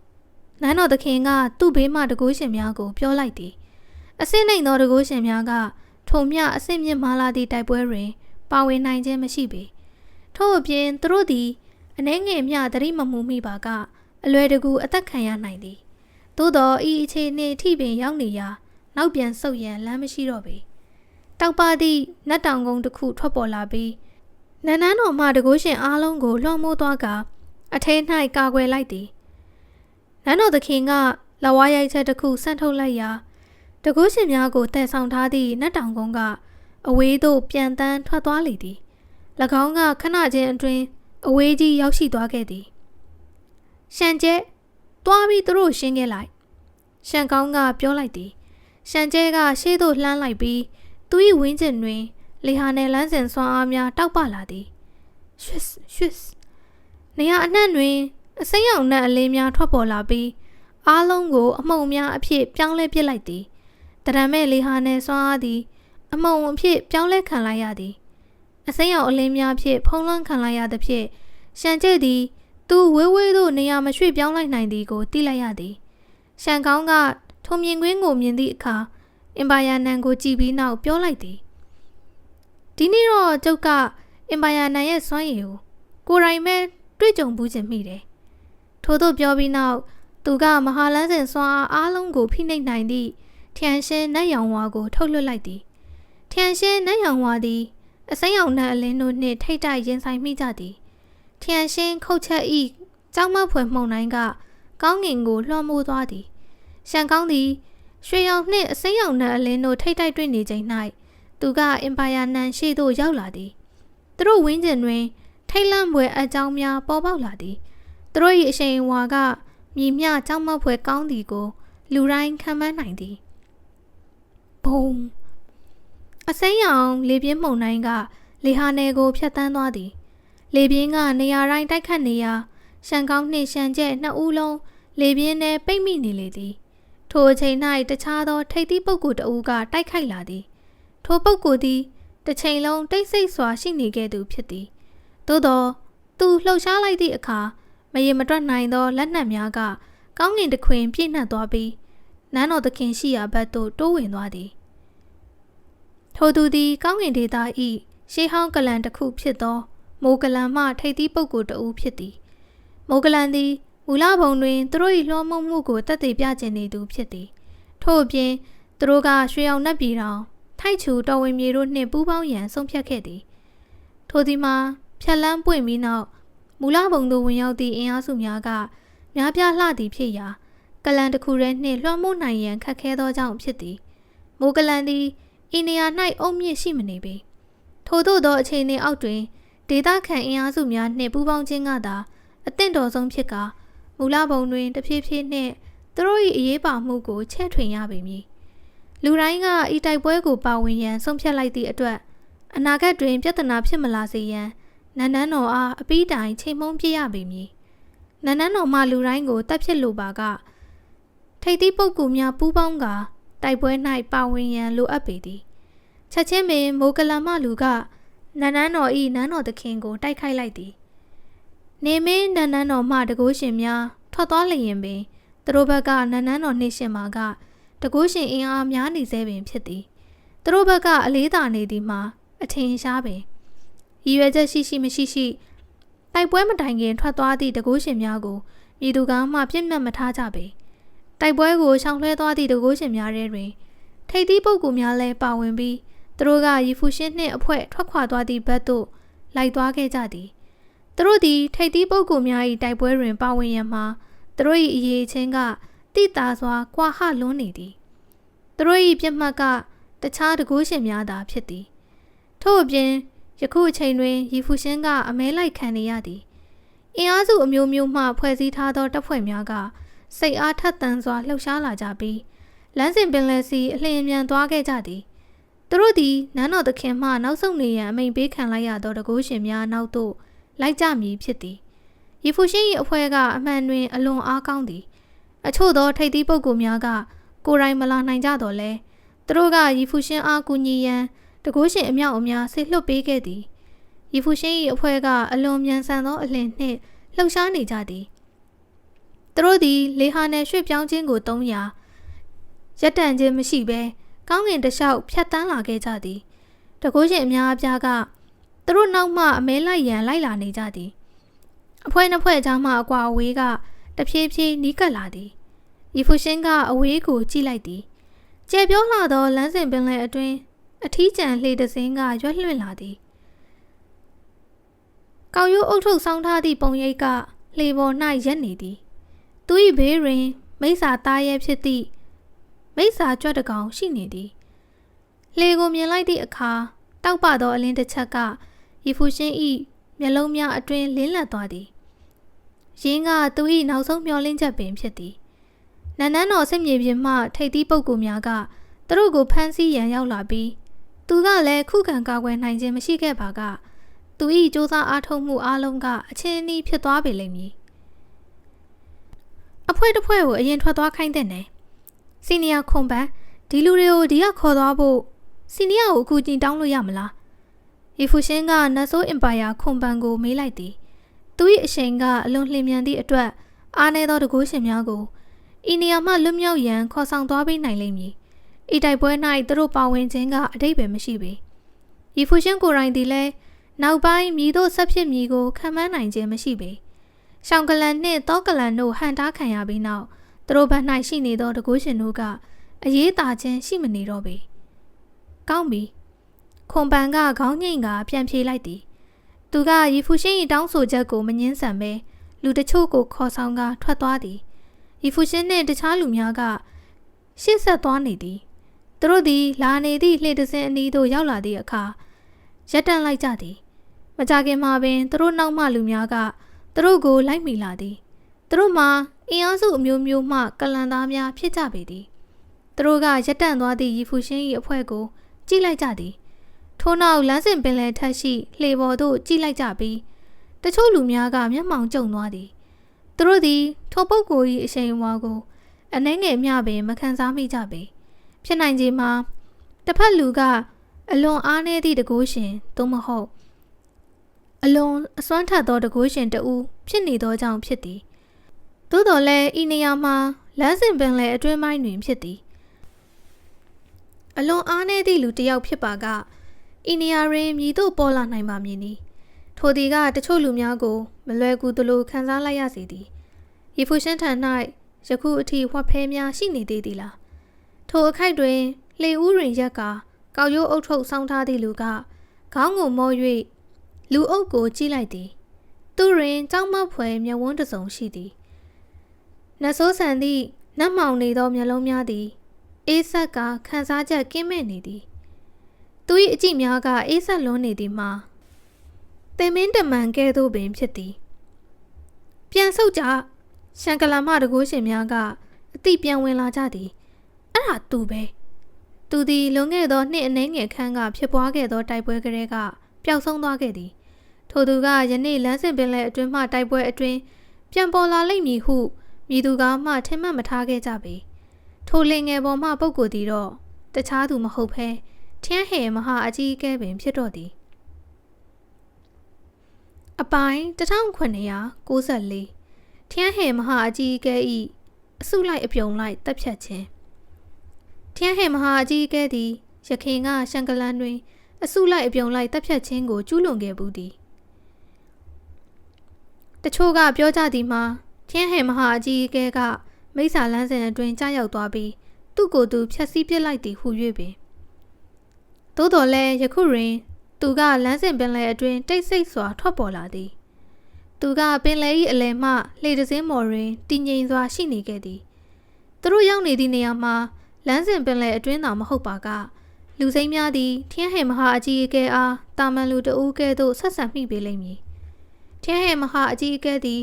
။နန်းတော်သခင်ကသူ့ဘေးမှတကိုးရှင်များကိုပြောလိုက်သည်။အစင်းနှိမ်သောတကိုးရှင်များကထုံမြအဆင့်မြင့်မာလာသည့်တိုက်ပွဲတွင်ပါဝင်နိုင်ခြင်းမရှိပေ။ထို့အပြင်သူတို့သည်အနှဲငယ်မျှသတိမမူမိပါကအလွယ်တကူအသက်ခံရနိုင်သည်။သို့သောဤအခြေအနေထိပင်ရောက်နေရာနောက်ပြန်ဆုတ်ရန်လမ်းမရှိတော့ပေ။တောက်ပါသည့်နတ်တောင်ကုန်းတစ်ခုထွက်ပေါ်လာပြီးနန်းတော်မှတကိုးရှင်အားလုံးကိုလွှမ်းမိုးသွားကအထဲ၌ကာကွယ်လိုက်သည်။နန်းတော်သခင်ကလက်ဝါးရိုက်ချက်တစ်ခုဆန့်ထုတ်လိုက်ရာတကိုးရှင်များကိုတည်ဆောင်ထားသည့်နတ်တောင်ကုန်းကအဝေးသို့ပြန်တန်းထွက်သွားလေသည်။၎င်းကခဏချင်းအတွင်းအဝေးကြီးရောက်ရှိသွားခဲ့သည်။ရှန်ကျဲသွားပြီးသူတို့ရှင်းခဲ့လိုက်။ရှန်ကောင်းကပြောလိုက်သည်။ရှန်ကျဲကရှေ့သို့လှမ်းလိုက်ပြီးသူ၏ဝင်းကျင်တွင်လေဟာနယ်လန်းစင်စွမ်းအားများတောက်ပလာသည်။ရွှစ်နေရာအနှံ့တွင်အစိမ်းရောင်နက်အလေးများထွက်ပေါ်လာပြီးအားလုံးကိုအမှုံများအဖြစ်ပြောင်းလဲပစ်လိုက်သည်။တရံမဲ့လေဟာနယ်စွမ်းအားသည်အမှုံအဖြစ်ပြောင်းလဲခံလိုက်ရသည်။အစိမ်းရောင်အလေးများဖြင့်ဖုံးလွှမ်းခံလိုက်ရသဖြင့်ရှန်ကျဲသည်သူဝေးဝေးသို့နေရာမရွှေ့ပြောင်းလိုက်နိုင်သည်ကိုသိလိုက်ရသည်။ရှန်ကောင်းကထုံမြင်ကွင်းကိုမြင်သည့်အခါအင်ပါယာနန်ကိုကြည့်ပြီးနောက်ပြောလိုက်သည်။ဒီနေ့တော့ကျုပ်ကအင်ပါယာနန်ရဲ့စွမ်းရည်ကိုယ်တိုင်ပဲတွေ့ကြုံဘူးခြင်းမိတယ်။ထို့သို့ပြောပြီးနောက်သူကမဟာလန်းစင်စွမ်းအားလုံးကိုဖိနှိပ်နိုင်သည့်ထျံရှင်းနတ်ရောင်ဝါကိုထုတ်လွှတ်လိုက်သည်။ထျံရှင်းနတ်ရောင်ဝါသည်အစိမ်းရောင်နတ်အလင်းတို့နှင့်ထိတ်တိုက်ရင်ဆိုင်မိကြသည်။ထျံရှင်းခုတ်ချက်ဤကြောက်မဖွယ်မှုန်တိုင်းကကောင်းငင်ကိုလွှမ်းမိုးသွားသည်။ရှန်ကောင်းသည်ရွှေရောင်နှင့်အစိမ်းရောင်နတ်အလင်းတို့ထိတ်တိုက်တွေ့နေချိန်၌သူကအင်ပါယာနန်ရှိသို့ရောက်လာသည်။သူတို့ဝင်းကျင်တွင်ထိတ်လန့်ဖွယ်အကြောင်းများပေါ်ပေါက်လာသည်။သူတို့၏အရှိန်အဝါကမြည်မျှကြောက်မဖွယ်ကောင်းသည်ကိုလူတိုင်းခံမှန်းနိုင်သည်။ဘုံအစိမ်းရောင်လေပြင်းမှုန်တိုင်းကလေဟာနယ်ကိုဖျက်ဆီးသွားသည်။လေပြင်းကနေရာတိုင်းတိုက်ခတ်နေရာရှန်ကောင်းနှင့်ရှန်ကျဲနှစ်ဦးလုံးလေပြင်းနဲ့ပိတ်မိနေလေသည်။ထိုအချိန်၌တခြားသောထိပ်သီးပုဂ္ဂိုလ်တဦးကတိုက်ခိုက်လာသည်။ထိုပုဂ္ဂိုလ်သည်တစ်ချိန်လုံးတိတ်ဆိတ်စွာရှိနေခဲ့သူဖြစ်သည်။သို့သောသူလှုပ်ရှားလိုက်သည့်အခါမရေမတွက်နိုင်သောလက်နက်များကကောင်းကင်တစ်ခွင်ပြည့်နှက်သွားပြီးနန်းတော်သခင်ရှိရာဘက်သို့တိုးဝင်သွားသည်။ထိုသူသည်ကောင်းကင်ဒေသ၏ရှေးဟောင်းကလန်တစ်ခုဖြစ်သောမိုးကလန်မှထိပ်သီးပုဂ္ဂိုလ်တဦးဖြစ်သည်။မိုးကလန်သည်မူလဘုံတွင်သူတို့၏လွှမ်းမိုးမှုကိုတတ်သိပြကျင်နေသူဖြစ်သည်။ထို့အပြင်သူတို့ကရွှေရောင်နတ်ပြည်တော်ထိုက်ချူတော်ဝင်မြေတို့နှင့်ပူးပေါင်းရန်ဆုံးဖြတ်ခဲ့သည်။ထိုသည်မှာဖြက်လန်းပွင့်ပြီးနောက်မူလဘုံသို့ဝင်ရောက်သည့်အင်အားစုများကများပြားလှသည်ဖြစ်ရာကလန်တစ်ခုထဲနှင့်လွှမ်းမိုးနိုင်ရန်ခက်ခဲသောကြောင့်ဖြစ်သည်။မိုးကလန်သည်ဤနေရာ၌အုံမြင့်ရှိမနေပေ။ထို့သောအခြေအနေအောက်တွင်ဒေသခံအင်အားစုများနှင့်ပူးပေါင်းခြင်းကသာအသင့်တော်ဆုံးဖြစ်ကာမူလဘုံတွင်တဖြည်းဖြည်းနှင့်သူတို့၏အရေးပါမှုကိုချဲ့ထွင်ရပေမည်။လူတိုင်းကဤတိုက်ပွဲကိုပါဝင်ရန်ဆုံးဖြတ်လိုက်သည့်အတွက်အနာဂတ်တွင်ပြဿနာဖြစ်မလာစေရန်နန်းတော်အားအပီးတိုင်ချိန်မုံပြရပေမည်။နန်းတော်မှလူတိုင်းကိုတပ်ဖြစ်လိုပါကထိပ်သီးပုဂ္ဂိုလ်များပူးပေါင်းကာတိုက်ပွဲ၌ပါဝင်ရန်လိုအပ်ပေသည်။ချက်ချင်းပင်မိုးကလန်မှလူကနန်းတော်၏နန်းတော်သခင်ကိုတိုက်ခိုက်လိုက်သည်။နေမင်းနန်းတော်မှတကိုးရှင်များထွက်သွားလျင်ပင်သူတို့ဘက်ကနန်းတော်နှင့်ရှင်မာကတကိုးရှင်အင်အားများနေစေပင်ဖြစ်သည်။သူတို့ဘက်ကအလေးသာနေသည်မှာအထင်ရှားပင်ရည်ရွယ်ချက်ရှိမရှိတိုက်ပွဲမတိုင်ခင်ထွက်သွားသည့်တကိုးရှင်များကိုပြည်သူကမှပြစ်မှတ်မထားကြပေ။တိုက်ပွဲကိုရှောင်လွှဲသွားသည့်တကိုးရှင်များထဲတွင်ထိပ်သီးပုဂ္ဂိုလ်များလည်းပါဝင်ပြီးသူတို့ကရီဖူရှင်းနှင့်အဖွဲ့ထွက်ခွာသွားသည့်ဘက်သို့လိုက်သွားခဲ့ကြသည်။သူတို့သည်ထိပ်သီးပုဂ္ဂိုလ်များ၏တိုက်ပွဲတွင်ပါဝင်ရန်မှာသူတို့၏အရေးချင်းကတိတာစွာကွာဟလွန်းနေသည်။သူတို့၏ပြစ်မှတ်ကတခြားတကိုးရှင်များသာဖြစ်သည်။ထို့အပြင်ယခုအချိန်တွင်ရီဖူရှင်းကအမဲလိုက်ခံနေရသည်။အင်အားစုအမျိုးမျိုးမှဖွဲ့စည်းထားသောတပ်ဖွဲ့များကစိတ်အားထက်သန်စွာလှုပ်ရှားလာကြပြီးလမ်းစဉ်ပင်လယ်စီအလျင်မြန်သွားခဲ့ကြသည်။ သူတို့သည်နန်းတော်သခင်မှနောက်ဆုံးနေရန်အမိန့်ပေးခံလိုက်ရသောတကုရှင်များနောက်သို့လိုက်ကြမည်ဖြစ်သည်ယေဖူရှင်၏အဖွဲ့ကအမှန်တွင်အလွန်အားကောင်းသည်အချို့သောထိပ်သီးပုဂ္ဂိုလ်များကကိုယ်တိုင်မလာနိုင်ကြတော့လဲသူတို့ကယေဖူရှင်အားကူညီရန်တကုရှင်အမြောက်အများဆေလွှတ်ပေးခဲ့သည်ယေဖူရှင်၏အဖွဲ့ကအလွန်မြန်ဆန်သောအလင်းနှင့်လှုပ်ရှားနေကြသည်သူတို့သည်လေဟာနယ်ရွှေ့ပြောင်းခြင်းကိုတုံးရာရက်တန့်ခြင်းမရှိဘဲကောင်းကင်တလျှောက်ဖြတ်တန်းလာခဲ့ကြသည်တကုရှင်အများအပြားကသူတို့နောက်မှအမဲလိုက်ရန်လိုက်လာနေကြသည်အဖွဲ့နှစ်ဖွဲ့ကြားမှအကွာအဝေးကတဖြည်းဖြည်းနီးကပ်လာသည်ယေဖူရှင်ကအဝေးကိုကြည့်လိုက်သည်ကျယ်ပြောလှသောလမ်းစဉ်ပင်လယ်အတွင်းအထီးကျန်လှေတစင်းကရွက်လွှင့်လာသည်ကောက်ရိုးအုပ်ထုပ်ဆောင်းထားသည့်ပုံရိပ်ကလှေပေါ်၌ရက်နေသည်သူ၏ဘေးတွင်မိစ္ဆာသားရဲဖြစ်သည့်မိစ္ဆာကြွက်တကောင်ရှိနေသည်လှေကိုမြင်လိုက်သည့်အခါတောက်ပသောအလင်းတစ်ချက်ကယေဖူရှင်၏မျက်လုံးများအတွင်းလင်းလက်သွားသည်ရင်းကသူ၏နောက်ဆုံးမျှော်လင့်ချက်ပင်ဖြစ်သည်နန်းတော်စစ်မြေပြင်မှထိပ်သီးပုဂ္ဂိုလ်များကသူတို့ကိုဖမ်းဆီးရန်ရောက်လာပြီးသူကလည်းခုခံကာကွယ်နိုင်ခြင်းမရှိခဲ့ပါကသူ၏စ조사အားထုတ်မှုအလုံးကအချင်းအနီးဖြစ်သွားပေလိမ့်မည်အဖွဲ့တစ်ဖွဲ့ကိုအရင်ထွက်သွားခိုင်းတဲ့နယ်စီနီယာခွန်ပန်းဒီလူတွေကိုဒီကခေါ်သွားဖို့စီနီယာကိုအခုကြင်တောင်းလို့ရမလားယေဖူရှင်ကနတ်ဆိုးအင်ပါယာခွန်ပန်းကိုမေးလိုက်သည်သူ၏အရှိန်ကအလွန်လျင်မြန်သည့်အတွက်အားနည်းသောတကုရှင်များကိုဤနေရာမှလွတ်မြောက်ရန်ခေါ်ဆောင်သွားပေးနိုင်လိမ့်မည်ဤတိုက်ပွဲ၌သူတို့ပါဝင်ခြင်းကအဓိပ္ပာယ်မရှိပေယေဖူရှင်ကိုယ်တိုင်သည်လည်းနောက်ပိုင်းမြည်တို့ဆက်ဖြစ်မည်ကိုခံမှန်းနိုင်ခြင်းမရှိပေရှောင်းကလန်နှင့်တောကလန်တို့ဟန်တားခံရပြီးနောက်သူတို့ဘက်၌ရှိနေသောတကုရှင်တို့ကအရေးသာခြင်းရှိမနေတော့ပေကောင်းပြီခွန်ပန်ကခေါင်းငိမ့်ကပြန်ပြေးလိုက်သည်သူကယေဖူရှင်၏တောင်းဆိုချက်ကိုမငင်းဆန်ပဲလူတချို့ကိုခေါ်ဆောင်ကထွက်သွားသည်ယေဖူရှင်နှင့်တခြားလူများကရှေ့ဆက်သွားနေသည်သူတို့သည်လာနေသည့်လှေတစင်းအနီးသို့ရောက်လာသည့်အခါရပ်တန့်လိုက်ကြသည်မကြခင်မှာပင်သူတို့နောက်မှလူများကသူတို့ကိုလိုက်မိလာသည်သူတို့မှာအင်အားစုအမျိုးမျိုးမှကလန်သားများဖြစ်ကြပေသည်သူတို့ကရပ်တန့်သွားသည့်ယေဖူရှင်၏အဖွဲ့ကိုကြည့်လိုက်ကြသည်ထို့နောက်လမ်းစဉ်ပင်လယ်ထက်ရှိလှေပေါ်သို့ကြည့်လိုက်ကြပြီးတချို့လူများကမျက်မှောင်ကျုံသွားသည်သူတို့သည်ထိုပုဂ္ဂိုလ်၏အရှိန်အဝါကိုအနှဲငယ်မျှပင်မခံစားမိကြပေဖြစ်နိုင်ခြေမှာတစ်ဖက်လူကအလွန်အားနည်းသည့်တကုရှင်သို့မဟုတ်အလွန်အစွမ်းထက်သောတကုရှင်တဦးဖြစ်နေသောကြောင့်ဖြစ်သည်သို့တော်လည်းဤနေရာမှာလမ်းစဉ်ပင်လယ်အတွင်းပိုင်းတွင်ဖြစ်သည်အလွန်အားနည်းသည့်လူတစ်ယောက်ဖြစ်ပါကဤနေရာတွင်မြည်သို့ပေါ်လာနိုင်ပါမည်နီထိုသည်ကတချို့လူများကိုမလွယ်ကူသလိုခံစားလိုက်ရစေသည်ယေဖူရှင်ထံ၌ယခုအထိဝှက်ဖဲများရှိနေသေးသည်လားထိုအခိုက်တွင်လှေဦးတွင်ရက်ကကောက်ရိုးအုပ်ထုပ်ဆောင်းထားသည့်လူကခေါင်းကိုမော၍လူအုပ်ကိုကြည့်လိုက်သည်သူတွင်ကြောက်မောက်ဖွယ်မျက်ဝန်းတစ်စုံရှိသည်နတ်ဆိုးဆန်သည့်နတ်မှောင်နေသောမျက်လုံးများသည်အေးဆက်ကခံစားချက်ကင်းမဲ့နေသည်သူ၏အကြည့်များကအေးဆက်လွန်းနေသည်မှာတင်မင်းတမန်ကဲ့သို့ပင်ဖြစ်သည်ပြန်ဆုတ်ကြရှန်ကလာမတကုရှင်များကအသိပြန်ဝင်လာကြသည်အဲ့ဒါသူပဲသူသည်လွန်ခဲ့သောနှစ်အနည်းငယ်ခန့်ကဖြစ်ပွားခဲ့သောတိုက်ပွဲကလေးကပျောက်ဆုံးသွားခဲ့သည်ထိုသူကယနေ့လမ်းစဉ်ပင်လယ်အတွင်းမှတိုက်ပွဲအတွင်းပြန်ပေါ်လာလိမ့်မည်ဟုမည်သူကမှထင်မှတ်မထားခဲ့ကြပေထိုလင်ငယ်ပေါ်မှပုဂ္ဂိုလ်သည်တော့တခြားသူမဟုတ်ဘဲထင်းဟဲမဟာအကြီးအကဲပင်ဖြစ်တော့သည်အပိုင်း1994ထင်းဟဲမဟာအကြီးအကဲ၏အစုလိုက်အပြုံလိုက်တပ်ဖြတ်ခြင်းထင်းဟဲမဟာအကြီးအကဲသည်ရခင်ကရှန်ကလန်တွင်အစုလိုက်အပြုံလိုက်တပ်ဖြတ်ခြင်းကိုကျူးလွန်ခဲ့ဘူးသည်တချို့ကပြောကြသည်မှာထင်းဟဲမဟာအကြီးအကဲကမိစ္ဆာလန်းစဉ်အတွင်းကြားရောက်သွားပြီးသူ့ကိုယ်သူဖျက်ဆီးပစ်လိုက်သည်ဟု၍ပင်သို့တော်လည်းယခုတွင်သူကလမ်းစဉ်ပင်လယ်အတွင်းတိတ်ဆိတ်စွာထွက်ပေါ်လာသည်သူကပင်လယ်၏အလယ်မှလှေတစင်းမော်တွင်တည်ငြိမ်စွာရှိနေခဲ့သည်သူတို့ရောက်နေသည့်နေရာမှာလမ်းစဉ်ပင်လယ်အတွင်းသာမဟုတ်ပါကလူစိမ်းများသည်ထင်းဟဲမဟာအကြီးအကဲအားတာမန်လူတဦးကဲ့သို့ဆက်ဆံမိပေလိမ့်မည်ထင်းဟဲမဟာအကြီးအကဲသည်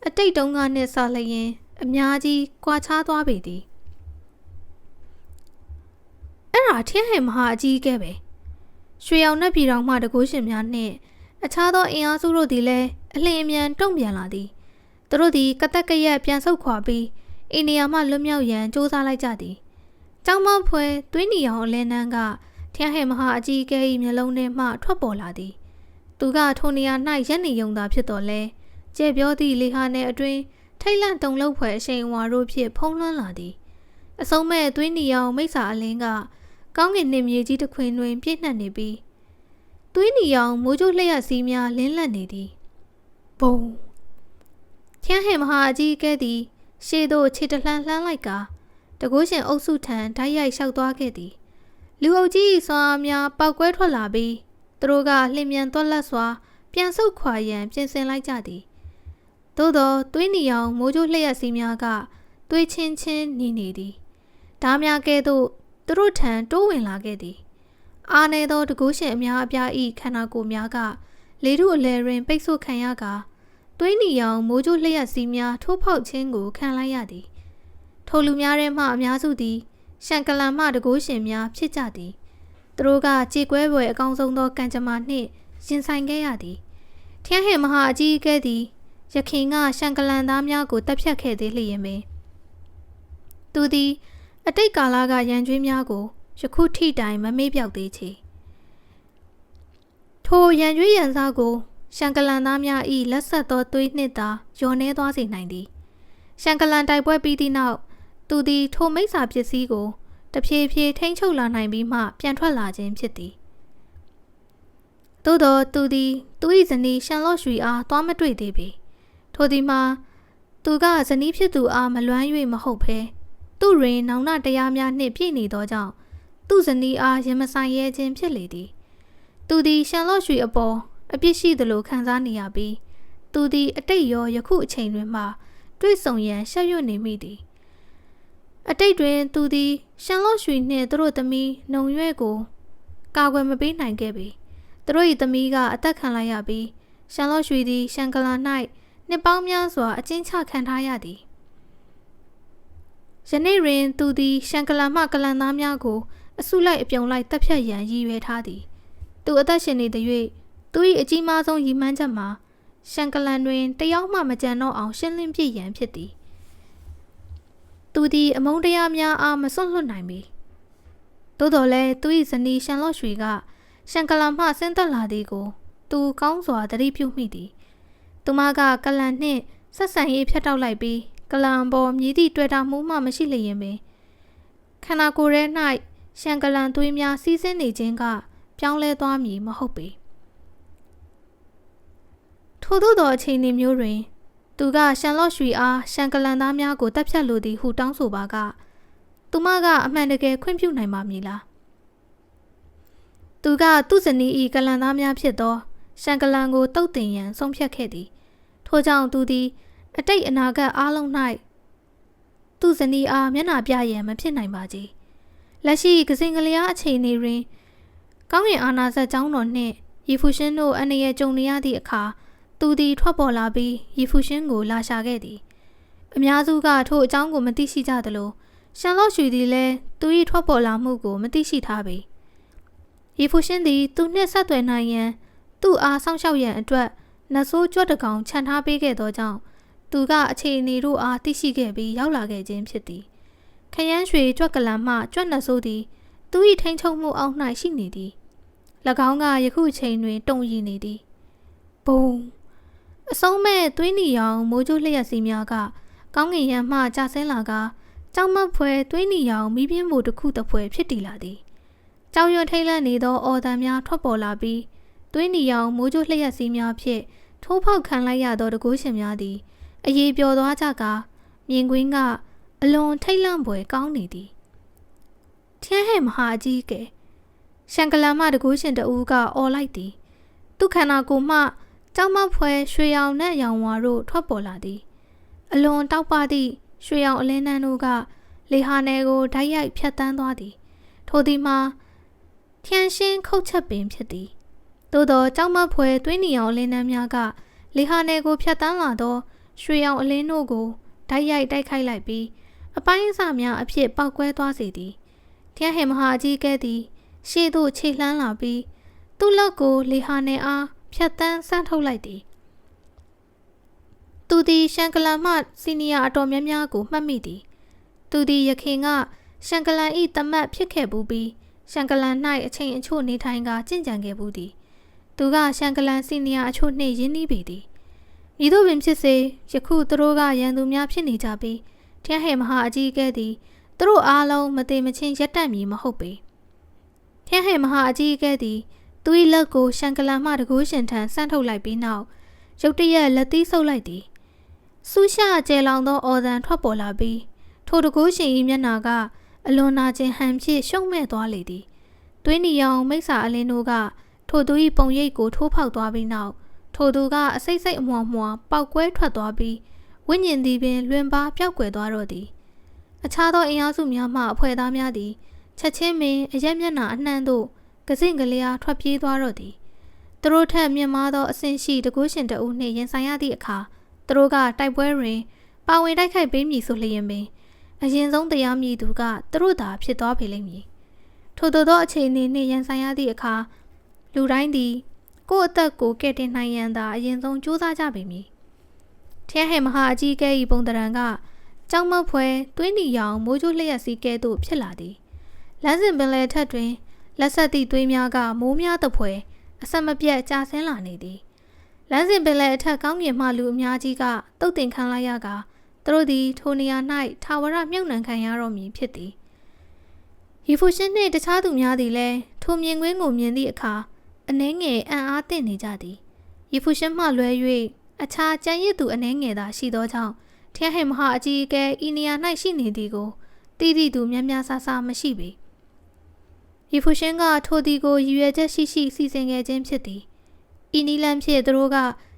အတိတ်တုန်းကနှင့်စလျင်အများကြီးကွာခြားသွားပေသည်အဲ့ဒါ ထင်းဟင်မဟာအကြီးကဲပဲရွှေရောင်နှက်ပြည်တော်မှတကိုးရှင်များနှင့်အခြားသောအင်အားစုတို့သည်လည်းအလင်းအမြန်တုံ့ပြန်လာသည်သူတို့သည်ကတက်ကရက်ပြန်ဆုတ်ခွာပြီးအိန္ဒိယမှလွတ်မြောက်ရန်စ조사လိုက်ကြသည်ကျောင်းမဖွဲသွေးနီရောင်အလင်းနှန်းကထင်းဟင်မဟာအကြီးကဲ၏မျက်လုံးထဲမှထွက်ပေါ်လာသည်သူကထိုနေရာ၌ရက်နေုံသာဖြစ်တော်လဲကျဲပြောသည့်လေဟာနယ်အတွင်းထိတ်လန့်တုန်လှုပ်ဖွယ်အရှိန်အဝါတို့ဖြင့်ဖုံးလွှမ်းလာသည်အဆုံးမဲ့သွေးနီရောင်မိစ္ဆာအလင်းကကောင်းကင်နှင့်မြေကြီးတစ်ခွင်တွင်ပြည့်နှက်နေပြီးသွေးနီရောင်မိုးကြိုးလျှက်စီးများလင်းလက်နေသည်ဘုံထင်းဟင်မဟာအကြီးကဲသည်ရှေ့သို့ခြေတလှမ်းလှမ်းလိုက်ကတကိုးရှင်အုပ်စုထံဓာတ်ရိုက်လျှောက်သွားခဲ့သည်လူအုပ်ကြီး၏စွမ်းအားများပောက်ကွဲထွက်လာပြီးသူတို့ကလျင်မြန်သွက်လက်စွာပြန်ဆုတ်ခွာရန်ပြင်ဆင်လိုက်ကြသည်သို့သောသွေးနီရောင်မိုးကြိုးလျှက်စီးများကသွေးချင်းချင်းနီးနေသည်ဓားများကဲ့သို့သူတို့ထံတိုးဝင်လာခဲ့သည်အားနည်းသောတကိုးရှင်အများအပြား၏ခန္ဓာကိုယ်များကလေထုအလယ်တွင်ပိတ်ဆို့ခံရကာသွေးနီရောင်မိုးကြိုးလျှက်စီးများထိုးဖောက်ခြင်းကိုခံလိုက်ရသည်ထိုလူများထဲမှအများစုသည်ရှန်ကလန်မှတကိုးရှင်များဖြစ်ကြသည်သူတို့ကကြေကွဲပွဲအကောင်းဆုံးသောကံကြမ္မာနှင့်ရင်ဆိုင်ခဲ့ရသည်ထင်းဟင်မဟာအကြီးအကဲသည်ယခင်ကရှန်ကလန်သားများကိုတပ်ဖြတ်ခဲ့သေးလျင်ပင်သူသည်အတိတ်ကာလကရန်ကြွေးများကိုယခုထိတိုင်မမေ့ပြောက်သေးချေထိုရန်ကြွေးရန်စားကိုရှန်ကလန်သားများ၏လက်ဆက်သောသွေးနှစ်သာလျော်နှဲသွားစေနိုင်သည်ရှန်ကလန်တိုက်ပွဲပြီးသည့်နောက်သူသည်ထိုမိစ္ဆာပစ္စည်းကိုတဖြည်းဖြည်းထိန်းချုပ်လာနိုင်ပြီးမှပြန်ထွက်လာခြင်းဖြစ်သည်သို့သောသူသည်သူ၏ဇနီးရှန်လော့ရွှေအားသွားမတွေ့သေးပေထိုသည်မှာသူကဇနီးဖြစ်သူအားမလွမ်း၍မဟုတ်ဘဲသူတွင်နောင်နာတရားများနှင့်ပြည့်နေသောကြောင့်သူဇနီးအားရင်မဆိုင်ရဲခြင်းဖြစ်လေသည်သူသည်ရှန်လော့ရွှေအပေါ်အပြစ်ရှိသလိုခံစားနေရပြီးသူသည်အတိတ်ရောယခုအချိန်တွင်မှတွေ့ဆုံရန်ရှက်ရွံ့နေမိသည်အတိတ်တွင်သူသည်ရှန်လော့ရွှေနှင့်သူတို့သမီးနှုံရွဲ့ကိုကာကွယ်မပေးနိုင်ခဲ့ပေသူတို့၏သမီးကအသက်ခံလိုက်ရပြီးရှန်လော့ရွှေသည်ရှန်ကလာ၌နှစ်ပေါင်းများစွာအကျဉ်းချခံထားရသည်ယနေ့တွင်သူသည်ရှန်ကလာမှကလန်သားများကိုအစုလိုက်အပြုံလိုက်တပ်ဖြတ်ရန်ရည်ရွယ်ထားသည်သူအသက်ရှင်နေသရွေ့သူ၏အကြီးမားဆုံးရည်မှန်းချက်မှာရှန်ကလန်တွင်တယောက်မှမကြံတော့အောင်ရှင်းလင်းပြည့်ရန်ဖြစ်သည်သူသည်အမုန်းတရားများအားမစွန့်လွတ်နိုင်ပေသို့တော်လည်းသူ၏ဇနီးရှန်လော့ရွှေကရှန်ကလန်မှဆင်းသက်လာသည်ကိုသူကောင်းစွာသတိပြုမိသည်သူမကကလန်နှင့်ဆက်ဆံရေးဖြတ်တောက်လိုက်ပြီးကလန်ပေါ်မြည်သည့်တွေ့တာမှုမှမရှိလျင်ပင်ခန္ဓာကိုယ်ထဲ၌ရှန်ကလန်သွေးများစီးဆင်းနေခြင်းကပြောင်းလဲသွားမည်မဟုတ်ပေထို့သောအချိန်မျိုးတွင်သူကရှန်လော့ရွှေအားရှန်ကလန်သားများကိုတပ်ဖြတ်လိုသည်ဟုတောင်းဆိုပါကသူမကအမှန်တကယ်ခွင့်ပြုနိုင်ပါမည်လားသူကသူ့ဇနီး၏ကလန်သားများဖြစ်သောရှန်ကလန်ကိုတုတ်တင်ရန်ဆုံးဖြတ်ခဲ့သည်ထို့ကြောင့်သူသည်အတိတ်အနာဂတ်အားလုံး၌သူ့ဇနီးအားမျက်နှာပြရန်မဖြစ်နိုင်ပါကြလက်ရှိကစင်ကလျားအချိန်တွင်ကောင်းကင်အာနာဇက်ကျောင်းတော်နှင့်ရီဖူရှင်တို့အနေနဲ့ကြုံနေရသည့်အခါသူသည်ထွက်ပေါ်လာပြီးရီဖူရှင်ကိုလာရှာခဲ့သည်အများစုကထိုအကြောင်းကိုမသိရှိကြသလိုရှန်လော့ရွှေသည်လည်းသူ၏ထွက်ပေါ်လာမှုကိုမသိရှိထားပေရီဖူရှင်သည်သူနှင့်ဆက်သွယ်နိုင်ရန်သူ့အားစောင့်ရှောက်ရန်အတွက်နတ်ဆိုးကြွက်တကောင်ခြံထားပေးခဲ့သောကြောင့်သူကအခြေအနေတို့အားသိရှိခဲ့ပြီးရောက်လာခဲ့ခြင်းဖြစ်သည်ခရမ်းရွှေကြွက်ကလန်မှကြွက်နတ်ဆိုးသည်သူ၏ထိန်းချုပ်မှုအောက်၌ရှိနေသည်၎င်းကယခုအချိန်တွင်တုံ့ရည်နေသည်ဘုံအဆုံးမဲ့သွေးနီရောင်မိုးကြိုးလျှက်စီးများကကောင်းကင်ယံမှကျဆင်းလာကကြောင်မက်ဖွဲသွေးနီရောင်မီးပြင်းမှုတစ်ခုတစ်ဖွဲဖြစ်တည်လာသည်ကြောင်ရွံထိတ်လန့်နေသောအော်တန်များထွက်ပေါ်လာပြီးသွေးနီရောင်မိုးကြိုးလျှက်စီးများဖြင့်ထိုးဖောက်ခံလိုက်ရသောတကိုးရှင်များသည်အရေးပျော်သွားကြကမြင်ကွင်းကအလွန်ထိတ်လန့်ဖွယ်ကောင်းနေသည်ထင်းဟဲ့မဟာအကြီးကဲရှန်ကလန်မှတကိုးရှင်တဦးကအော်လိုက်သည်သူခန္ဓာကိုယ်မှကြောင်မဖွဲရွှေရောင်နဲ့ရောင်ဝါတို့ထွက်ပေါ်လာသည်အလွန်တောက်ပသည့်ရွှေရောင်အလင်းနှန်းတို့ကလေဟာနယ်ကိုဓာတ်ရိုက်ဖြတ်တန်းသွားသည်ထိုသည်မှာထျံရှင်းခုတ်ချက်ပင်ဖြစ်သည်သို့သောကြောင်မဖွဲသွေးနီရောင်အလင်းနှန်းများကလေဟာနယ်ကိုဖြတ်တန်းလာသောရွှေရောင်အလင်းတို့ကိုဓာတ်ရိုက်တိုက်ခိုက်လိုက်ပြီးအပိုင်းအစများအဖြစ်ပောက်ကွဲသွားစေသည်天黑မဟာအကြီးကဲသည်ရှေ့သို့ခြေလှမ်းလာပြီးသူ့လက်ကိုလေဟာနေအားဖြတ်တန်းဆန်းထုတ်လိုက်သည်သူသည်ရှန်ကလန်မှစီနီယာအတော်များများကိုမှတ်မိသည်သူသည်ယခင်ကရှန်ကလန်၏တမတ်ဖြစ်ခဲ့ဘူးပြီးရှန်ကလန်၌အချိန်အချို့နေထိုင်ကကြင်ကြံခဲ့ဘူးသည်သူကရှန်ကလန်စီနီယာအချို့နှင့်ရင်းနှီးပေသည်ဤသို့ပင်ဖြစ်စေယခုသူတို့ကရန်သူများဖြစ်နေကြပြီးထျက်ဟဲမဟာအကြီးအကဲသည်သူတို့အားလုံးမသိမချင်းရက်တက်မည်မဟုတ်ပေထျက်ဟဲမဟာအကြီးအကဲသည်သူ၏လက်ကိုရှန်ကလန်မှတကူးရှင်ထံဆန့်ထုတ်လိုက်ပြီးနောက်ရုတ်တရက်လက်သီးဆုပ်လိုက်သည်ဆူရှာကျဲလောင်သောအော်သံထွက်ပေါ်လာပြီးထိုတကူးရှင်၏မျက်နှာကအလွန်နာကျင်ဟန်ဖြင့်ရှုံ့မဲ့သွားလေသည်သွေးနီရောင်မိစ္ဆာအလင်းတို့ကထိုသူ၏ပုံရိပ်ကိုထိုးဖောက်သွားပြီးနောက်ထိုသူကအစိတ်စိတ်အမွှားမွှားပေါက်ကွဲထွက်သွားပြီးဝိညာဉ်သည်ပင်လွင်ပါပျောက်ကွယ်သွားတော့သည်အခြားသောအင်အားစုများမှအဖွဲ့သားများသည်ချက်ချင်းပင်အရက်မျက်နှာအနှံ့သို့ကစင့်ကလေးအားထွက်ပြေးသွားတော့သည်သူတို့ထက်မြင့်မားသောအဆင့်ရှိတကူးရှင်တဦးနှင့်ရင်ဆိုင်ရသည့်အခါသူတို့ကတိုက်ပွဲတွင်ပါဝင်တိုက်ခိုက်ပေးမည်ဆိုလျင်ပင်အရင်ဆုံးတရားမည်သူကသူတို့သာဖြစ်သွားပေလိမ့်မည်ထို့သောအခြေအနေနှင့်ရင်ဆိုင်ရသည့်အခါလူတိုင်းသည်ကိုယ့်အသက်ကိုကယ်တင်နိုင်ရန်သာအရင်ဆုံးကြိုးစားကြပေမည်ထျက်ဟဲမဟာအကြီးကဲ၏ပုံတရံကကြောင်မောက်ဖွဲသွေးနီရောင်မိုးကြိုးလျက်စီးကဲ့သို့ဖြစ်လာသည်လမ်းစဉ်ပင်လယ်ထက်တွင်လက်ဆက်သည့်သွေးများကမိုးများသဖွယ်အဆက်မပြတ်ကျဆင်းလာနေသည်လမ်းစဉ်ပင်လယ်အထက်ကောင်းကင်မှလူအများကြီးကတုတ်တင်ခံလိုက်ရကသူတို့သည်ထိုနေရာ၌ထာဝရမြုပ်နှံခံရတော့မည်ဖြစ်သည်ရီဖူရှင်နှင့်တခြားသူများသည်လည်းထိုမြင်ကွင်းကိုမြင်သည့်အခါအနှဲငယ်အံ့အားသင့်နေကြသည်ရီဖူရှင်မှလွဲ၍အခြားကြံရစ်သူအနှဲငယ်သာရှိသောကြောင့်ထျက်ဟဲမဟာအကြီးအကဲဤနေရာ၌ရှိနေသည်ကိုသိသည့်သူများများဆဆမရှိပေရီဖူရှင်ကထိုသည်ကိုရည်ရွယ်ချက်ရှိစီစဉ်ခဲ့ခြင်းဖြစ်သည်ဤနီလန်ဖြင့်သူတို့က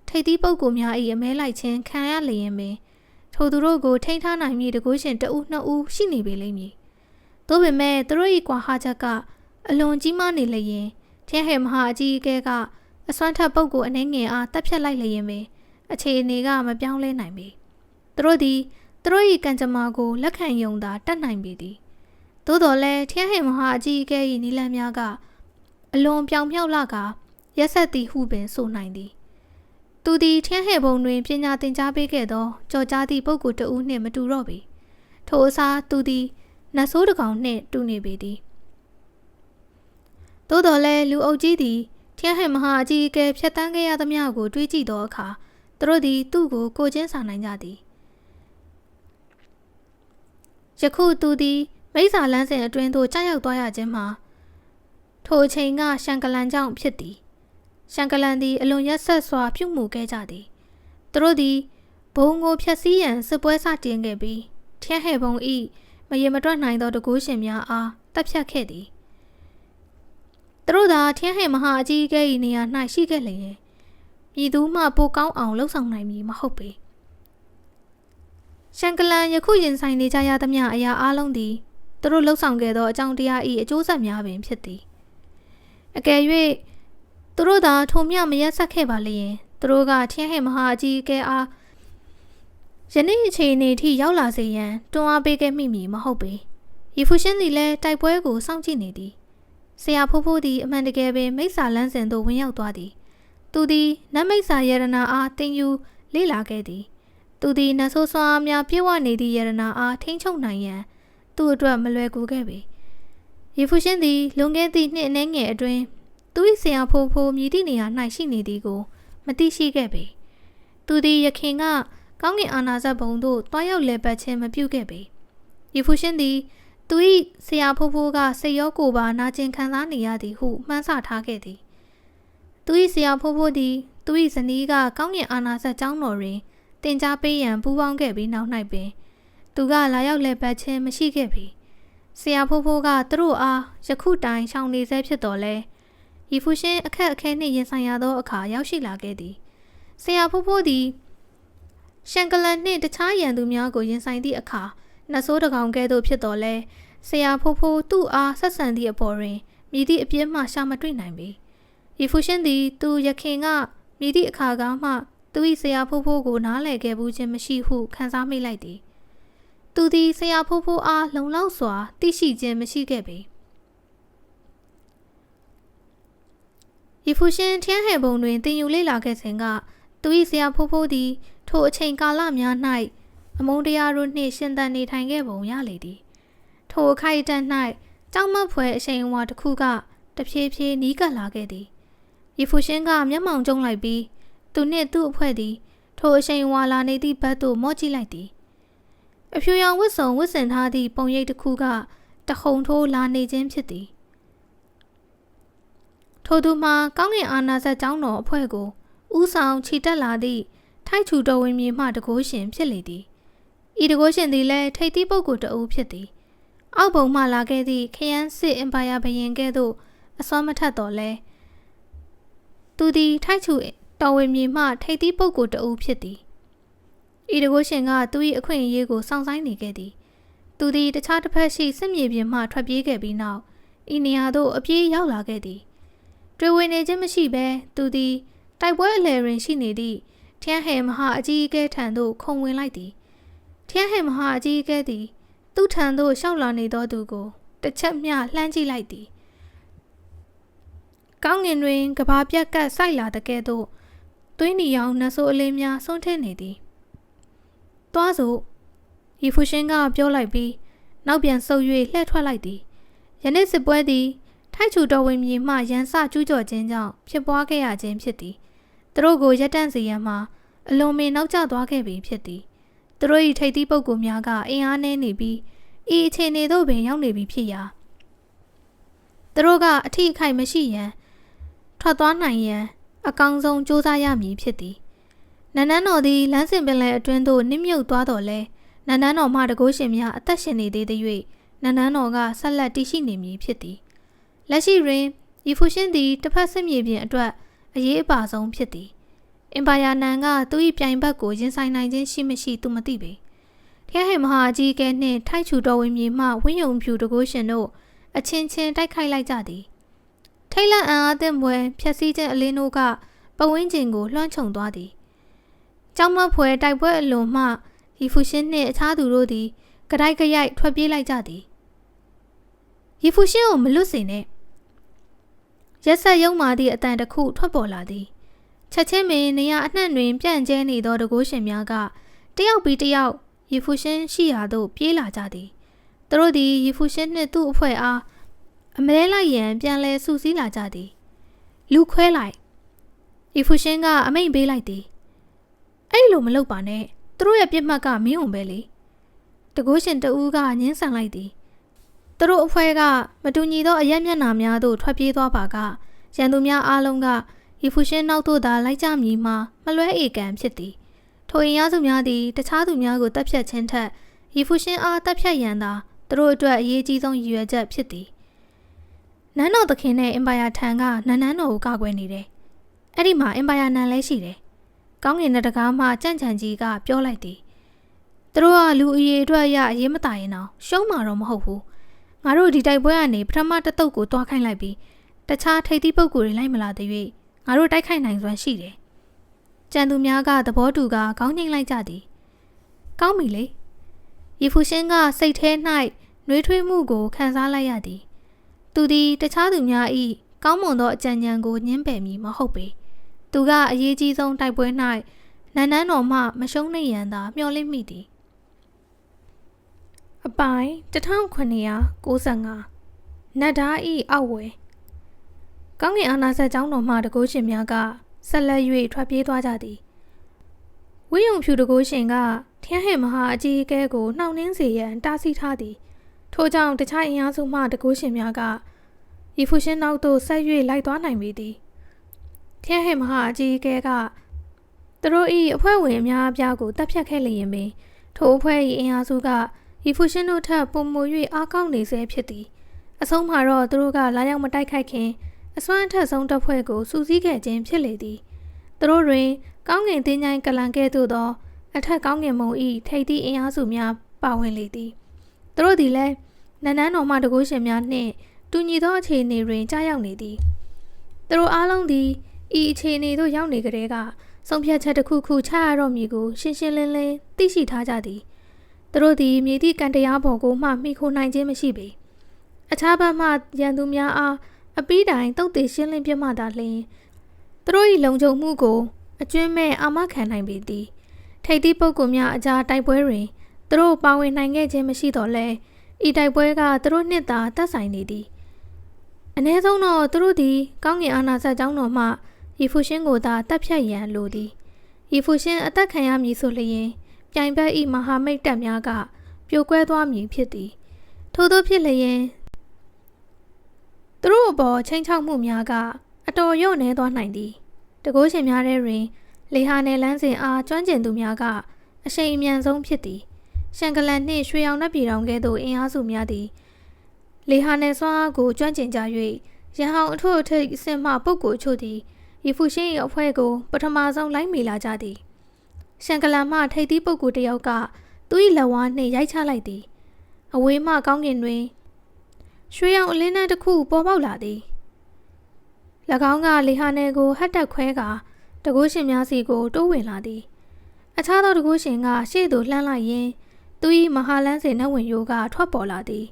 ထိပ်သီးပုဂ္ဂိုလ်များ၏အမဲလိုက်ခြင်းခံရလျင်ပင်ထိုသူတို့ကိုထိန်းထားနိုင်မည်တကူးရှင်တဦးနှစ်ဦးရှိနေပေလိမ့်မည်သို့ပေမဲ့သူတို့၏ကွာဟချက်ကအလွန်ကြီးမားနေလျင်ထျက်ဟဲမဟာအကြီးအကဲကအစွမ်းထက်ပုဂ္ဂိုလ်အနှဲငယ်အားတပ်ဖြတ်လိုက်လျင်ပင်အခြေအနေကမပြောင်းလဲနိုင်ပေသူတို့သည်သူတို့၏ကံကြမ္မာကိုလက်ခံယုံသာတတ်နိုင်ပေသည်သို့တော်လည်းထျက်ဟဲမဟာအကြီးအကဲ၏နီလန်များကအလွန်ပြောင်မြောက်လာကရက်ဆက်သည်ဟုပင်ဆိုနိုင်သည်သူသည်ထျက်ဟဲဘုံတွင်ပညာသင်ကြားပေးခဲ့သောကြော်ကြားသည့်ပုဂ္ဂိုလ်တဦးနှင့်မတူတော့ပေထိုအစားသူသည်နတ်ဆိုးတစ်ကောင်နှင့်တူနေပေသည်သို့တော်လည်းလူအုပ်ကြီးသည်ထျက်ဟဲမဟာအကြီးအကဲဖြတ်တန်းခဲ့ရသမျှကိုတွေးကြည့်သောအခါသူတို့သည်သူ့ကိုကိုချင်းစာနိုင်ကြသည်ယခုသူသည်မိစ္ဆာလန်းစဉ်အတွင်းသို့ကြားရောက်သွားရခြင်းမှာထိုအချိန်ကရှန်ကလန်ကြောင့်ဖြစ်သည်ရှန်ကလန်သည်အလွန်ရက်ဆက်စွာပြုမှုခဲ့ကြသည်သူတို့သည်ဘုံကိုဖျက်ဆီးရန်စစ်ပွဲစတင်ခဲ့ပြီးထျက်ဟဲဘုံ၏မရေမတွက်နိုင်သောတကူးရှင်များအားတပ်ဖြတ်ခဲ့သည်သူတို့သာထျက်ဟဲမဟာအကြီးအကဲ၏နေရာ၌ရှိခဲ့လျင်ပြည်သူမှပိုကောင်းအောင်လှုပ်ဆောင်နိုင်မည်မဟုတ်ပေရှန်ကလန်ယခုရင်ဆိုင်နေကြရသမျှအရာအလုံးသည်သူတို့လှုပ်ဆောင်ခဲ့သောအကြောင်းတရား၏အကျိုးဆက်များပင်ဖြစ်သည်အကယ်၍သူတို့သာထိုမြမရက်ဆက်ခဲ့ပါလျင်သူတို့ကထျက်ဟဲမဟာအကြီးအကဲအားယနေ့အခြေအနေထိရောက်လာစေရန်တွန်းအားပေးခဲ့မိမည်မဟုတ်ပေရီဖူရှင်သည်လည်းတိုက်ပွဲကိုစောင့်ကြည့်နေသည်ဆရာဖိုးဖိုးသည်အမှန်တကယ်ပင်မိစ္ဆာလန်းစဉ်သို့ဝင်ရောက်သွားသည်သူသည်နတ်မိစ္ဆာယရနာအားတင်ယူလေ့လာခဲ့သည်သူသည်နတ်ဆိုးစွာများပြေဝနေသည့်ယရနာအားထိန်းချုပ်နိုင်ရန်သူ့အတွက်မလွယ်ကူခဲ့ပေရီဖူရှင်သည်လွန်ခဲ့သည့်နှစ်အနည်းငယ်အတွင်းသူ၏ဆရာဖိုးဖိုးမြည်သည့်နေရာ၌ရှိနေသည်ကိုမသိရှိခဲ့ပေသူသည်ယခင်ကကောင်းကင်အာဏာစက်ဘုံသို့တွားရောက်လည်ပတ်ခြင်းမပြုခဲ့ပေရီဖူရှင်သည်သူ၏ဆရာဖိုးဖိုးကစိတ်ရောကိုယ်ပါနာကျင်ခံစားနေရသည်ဟုမှန်းဆထားခဲ့သည်သူ၏ဆရာဖိုးဖိုးသည်သူ၏ဇနီးကကောင်းကင်အာဏာစက်ကျောင်းတော်တွင်တင် ကြားပေးရန်ပူးပေါင်းခဲ့ပြီးနောက်၌ပင်သူကလာရောက်လည်ပတ်ခြင်းမရှိခဲ့ပေဆရာဖိုးဖိုးကသူတို့အားယခုတိုင်ရှောင်နေဆဲဖြစ်တော်လဲရီဖူရှင်အခက်အခဲနှင့်ရင်ဆိုင်ရသောအခါရောက်ရှိလာခဲ့သည်ဆရာဖိုးဖိုးသည်ရှန်ကလန်နှင့်တခြားရန်သူများကိုရင်ဆိုင်သည့်အခါနတ်ဆိုးတကောင်ကဲ့သို့ဖြစ်တော်လဲဆရာဖိုးဖိုးသူ့အားဆက်ဆံသည့်အပေါ်တွင်မြည်သည့်အပြစ်မှရှာမတွေ့နိုင်ပေရီဖူရှင်သည်သူယခင်ကမြည်သည့်အခါကမှသူ၏ဆရာဖိုးဖိုးကိုနားလည်ခဲ့ဘူးခြင်းမရှိဟုခံစားမိလိုက်သည် သူသည်ဆရာဖိုးဖိုးအားလုံလောက်စွာသိရှိခြင်းမရှိခဲ့ပေယေဖူရှင်ထျမ်းဟဲဘုံတွင်တင်ယူလေ့လာခဲ့စဉ်ကသူ၏ဆရာဖိုးဖိုးသည်ထိုအချိန်ကာလများ၌အမုန်းတရားတို့နှင့်ရှင်သန်နေထိုင်ခဲ့ပုံရလေသည်ထိုအခိုက်အတန့်၌ကြောက်မက်ဖွယ်အရှိန်အဝါတစ်ခုကတဖြည်းဖြည်းနီးကပ်လာခဲ့သည်ယေဖူရှင်ကမျက်မှောင်ကျုံလိုက်ပြီးသူနှင့်သူ့အဖွဲ့သည်ထိုအရှိန်အဝါလာနေသည့်ဘက်သို့မော့ကြည့်လိုက်သည်အဖြူရောင်ဝတ်စုံဝတ်ဆင်ထားသည့်ပုံရိပ်တစ်ခုကတခုံထိုးလာနေခြင်းဖြစ်သည်ထိုသူမှာကောင်းကင်အာနာဇက်ကျောင်းတော်အဖွဲ့ကိုဥဆောင်ခြိတက်လာသည့်ထိုက်ချူတော်ဝင်မြေမှတကိုးရှင်ဖြစ်လေသည်ဤတကိုးရှင်သည်လည်းထိပ်သီးပုဂ္ဂိုလ်တဦးဖြစ်သည်အောက်ဘုံမှလာခဲ့သည့်ခရမ်းစစ်အင်ပါယာဘရင်ကဲ့သို့အစွမ်းမထက်တော့လဲသူသည်ထိုက်ချူတော်ဝင်မြေမှထိပ်သီးပုဂ္ဂိုလ်တဦးဖြစ်သည်ဤတကိုးရှင်ကသူ၏အခွင့်အရေးကိုစောင့်ဆိုင်းနေခဲ့သည်သူသည်တခြားတစ်ဖက်ရှိစစ်မြေပြင်မှထွက်ပြေးခဲ့ပြီးနောက်ဤနေရာသို့အပြေးရောက်လာခဲ့သည်တွေ့ဝင်နေခြင်းမရှိဘဲသူသည်တိုက်ပွဲအလယ်တွင်ရှိနေသည့်ထျမ်းဟဲမဟာအကြီးအကဲထံသို့ခုန်ဝင်လိုက်သည်ထျမ်းဟဲမဟာအကြီးအကဲသည်သူ့ထံသို့ရှောက်လာနေသောသူကိုတစ်ချက်မျှလှမ်းကြည့်လိုက်သည်ကောင်းငင်တွင်ကဘာပြက်ကပ်စိုက်လာတဲ့ကဲ့သို့သွေးနီရောင်နှဆိုးအလေးများဆွန့်ထည့်နေသည်သွားစို့ယေဖူရှင်ကပြောလိုက်ပြီးနောက်ပြန်ဆုပ်၍လှည့်ထွက်လိုက်သည်ယနေ့စစ်ပွဲသည်ထိုက်ချူတော်ဝင်မြေမှရန်စကျူးကျော်ခြင်းကြောင့်ဖြစ်ပွားခဲ့ရခြင်းဖြစ်သည်သူတို့ကိုရပ်တန့်စေရန်မှာအလွန်ပင်နောက်ကျသွားခဲ့ပြီဖြစ်သည်သူတို့၏ထိပ်သီးပုဂ္ဂိုလ်များကအင်အားနည်းနေပြီးဤအခြေအနေသို့ပင်ရောက်နေပြီဖြစ်ရာသူတို့ကအထီးအခိုက်မရှိရန်ထွက်သွားနိုင်ရန်အကောင်းဆုံးစ조사ရမည်ဖြစ်သည်နန်းနန်းတော်သည်လမ်းစဉ်ပင်လယ်အတွင်းသို့နစ်မြုပ်သွားတော်လဲနန်းနန်းတော်မှတကိုးရှင်များအသက်ရှင်နေသေးသည်၍နန်းနန်းတော်ကဆက်လက်တည်ရှိနေမည်ဖြစ်သည်လက်ရှိတွင်ယေဖူရှင်သည်တစ်ဖက်စစ်မြေပြင်အတွက်အရေးအပါဆုံးဖြစ်သည်အင်ပါယာနန်ကသူ၏ပြိုင်ဘက်ကိုရင်ဆိုင်နိုင်ခြင်းရှိမရှိသူမသိပေထျမ်းဟဲမဟာအကြီးအကဲနှင့်ထိုက်ချူတော်ဝင်မြေမှဝင်းယုံဖြူတကိုးရှင်တို့အချင်းချင်းတိုက်ခိုက်လိုက်ကြသည်ထိတ်လန့်အံ့အားသင့်ပွဲဖျက်ဆီးခြင်းအလင်းတို့ကပဝင်းကျင်ကိုလွှမ်းခြုံသွားသည်ကျောင်းမဖွဲတိုက်ပွဲအလွန်မှယေဖူရှင်နှင့်အခြားသူတို့သည်ကြိုက်ကြိုက်ထွက်ပြေးလိုက်ကြသည်ယေဖူရှင်ကိုမလွတ်စေနဲ့ရက်ဆက်ယုံမာသည့်အတန်တစ်ခုထွက်ပေါ်လာသည်ချက်ချင်းပင်နေရာအနှံ့တွင်ပြန့်ကျဲနေသောတကိုးရှင်များကတယောက်ပြီးတယောက်ယေဖူရှင်ရှိရာသို့ပြေးလာကြသည်သူတို့သည်ယေဖူရှင်နှင့်သူ့အဖွဲ့အားအမဲလိုက်ရန်ပြန်လဲဆူစည်းလာကြသည်လူခွဲလိုက်ယေဖူရှင်ကအမိန့်ပေးလိုက်သည်အဲ့လိုမလုပ်ပါနဲ့သူတို့ရဲ့ပြစ်မှတ်ကမင်းုံပဲလေတကိုးရှင်တဦးကညှင်းဆန်လိုက်သည်သူတို့အဖွဲ့ကမတူညီသောအရက်မျက်နှာများသို့ထွက်ပြေးသွားပါကရန်သူများအားလုံးကယေဖူရှင်နောက်သို့သာလိုက်ကြမည်မှာမလွဲဧကန်ဖြစ်သည်ထိုအင်အားစုများသည်တခြားသူများကိုတပ်ဖြတ်ခြင်းထက်ယေဖူရှင်အားတပ်ဖြတ်ရန်သာသူတို့အတွက်အရေးကြီးဆုံးရည်ရွယ်ချက်ဖြစ်သည်နန်းတော်သခင်နဲ့အင်ပါယာထံကနန်းတော်ကိုကာကွယ်နေတယ်အဲ့ဒီမှာအင်ပါယာနန်းလည်းရှိတယ်ကောင်းကင်နဲ့တကားမှကြံ့ကြံကြီးကပြောလိုက်သည်သူတို့ကလူအရေးအတွက်အရေးမตายရင်တော့ရှုံးမှာတော့မဟုတ်ဘူးငါတို့ဒီတိုက်ပွဲကနေပထမတစ်တုပ်ကိုတွားခိုင်းလိုက်ပြီးတခြားထိပ်သီးပုဂ္ဂိုလ်တွေလိုက်မလာသေး၍ငါတို့တိုက်ခိုက်နိုင်စွမ်းရှိတယ်ကြံသူများကသဘောတူကခေါင်းငိမ့်လိုက်ကြသည်ကောင်းပြီလေယေဖူရှင်ကစိတ်ထဲ၌နှွေးထွေးမှုကိုခံစားလိုက်ရသည်သူသည်တခြားသူများ၏ကောင်းမွန်သောအကြံဉာဏ်ကိုညှင်းပယ်မည်မဟုတ်ပေသူကအရေးကြီးဆုံးတိုက်ပွဲ၌နန်းတော်မှမရှုံးနိုင်ရန်သာမျှော်လင့်မိသည်အပိုင်း1995နတ်ဓာဤအောက်ဝယ်ကောင်းကင်အာနာဇက်ကျောင်းတော်မှတကိုးရှင်များကဆက်လက်၍ထွက်ပြေးသွားကြသည်ဝင်းယုံဖြူတကိုးရှင်ကထျမ်းဟဲမဟာအကြီးအကဲကိုနှောင့်နှင်းစေရန်တားဆီးထားသည်ထို့ကြောင့်တခြားအင်အားစုမှတကိုးရှင်များကယေဖူရှင်နောက်သို့ဆက်၍လိုက်သွားနိုင်ပေသည်ထျမ်းဟဲမဟာအကြီးအကဲကသူတို့၏အဖွဲ့ဝင်အများအပြားကိုတပ်ဖြတ်ခဲ့လျင်ပင်ထိုအဖွဲ့၏အင်အားစုကယေဖူရှင်တို့ထက်ပိုမို၍အားကောင်းနေစေဖြစ်သည်အဆုံးမှာတော့သူတို့ကလာရောက်မတိုက်ခိုက်ခင်အစွမ်းအထက်ဆုံးတပ်ဖွဲ့ကိုစူးစီးခဲ့ခြင်းဖြစ်လေသည်သူတို့တွင်ကောင်းကင်တင်းချိုင်းကလန်ကဲ့သို့သောအထက်ကောင်းကင်မုံ၏ထိပ်သီးအင်အားစုများပါဝင်လေသည်သူတို့သည်လည်းနန်းတော်မှတကိုးရှင်များနှင့်တူညီသောအခြေအနေတွင်ကြားရောက်နေသည်သူတို့အားလုံးသည်ဤအခြေအနေသို့ရောက်နေကြတဲ့ကဆုံးဖြတ်ချက်တစ်ခုခုချရတော့မည်ကိုရှင်းရှင်းလင်းလင်းသိရှိထားကြသည်သူ သူတို့သည်မြေသည့်ကံတရားပေါ်ကိုမှမိခိုနိုင်ခြင်းမရှိပေအခြားဘက်မှရန်သူများအားအပီးတိုင်တုတ်သေးရှင်းလင်းပြမှသာလျှင်သူတို့၏လုံခြုံမှုကိုအကျွမ်းမဲ့အာမခံနိုင်ပေသည်ထိပ်သီးပုဂ္ဂိုလ်များအကြားတိုက်ပွဲတွင်သူတို့ပါဝင်နိုင်ခဲ့ခြင်းမရှိတော့လဲဤတိုက်ပွဲကသူတို့နှင့်သာသက်ဆိုင်နေသည်အ ਨੇ ဆုံးတော့သူတို့သည်ကောင်းကင်အာဏာစက်ကြောင်းတော်မှရီဖူရှင်ကိုသာတပ်ဖြတ်ရန်လိုသည်ရီဖူရှင်အသက်ခံရမည်ဆိုလျင်ပြိုင်ဘက်၏မဟာမိတ်တပ်များကပြိုကွဲသွားမည်ဖြစ်သည်ထို့သောဖြစ်လျင်သူတို့အပေါ်ချိန်ချောက်မှုများကအတော်လျော့နည်းသွားနိုင်သည်တကိုးရှင်များထဲတွင်လေဟာနယ်လန်းစဉ်အားကျွမ်းကျင်သူများကအရှိန်အမြန်ဆုံးဖြစ်သည်ရှန်ကလန်နှင့်ရွှေရောင်နှက်ပြည်တော်ကဲ့သို့အင်အားစုများသည်လေဟာနယ်စွမ်းအားကိုကျွမ်းကျင်ကြ၍ရဟောင်အထွတ်အထိပ်အဆင့်မှပုဂ္ဂိုလ်ချို့သည်ရီဖူရှင်၏အဖွဲ့ကိုပထမဆုံးလိုက်မိလာကြသည်ရှန်ကလန်မှထိပ်သီးပုဂ္ဂိုလ်တစ်ယောက်ကသူ၏လက်ဝါးနှင့်ရိုက်ချလိုက်သည်အဝေးမှကောင်းကင်တွင်ရွှေရောင်အလင်းနှန်းတစ်ခုပေါ်ပေါက်လာသည်၎င်းကလေဟာနယ်ကိုဟတ်တက်ခွဲကာတကိုးရှင်များစီကိုတိုးဝင်လာသည်အခြားသောတကိုးရှင်ကရှေ့သို့လှမ်းလိုက်ရင်းသူ၏မဟာလန်းစင်နှဝင်ရိုးကထွက်ပေါ်လာသည်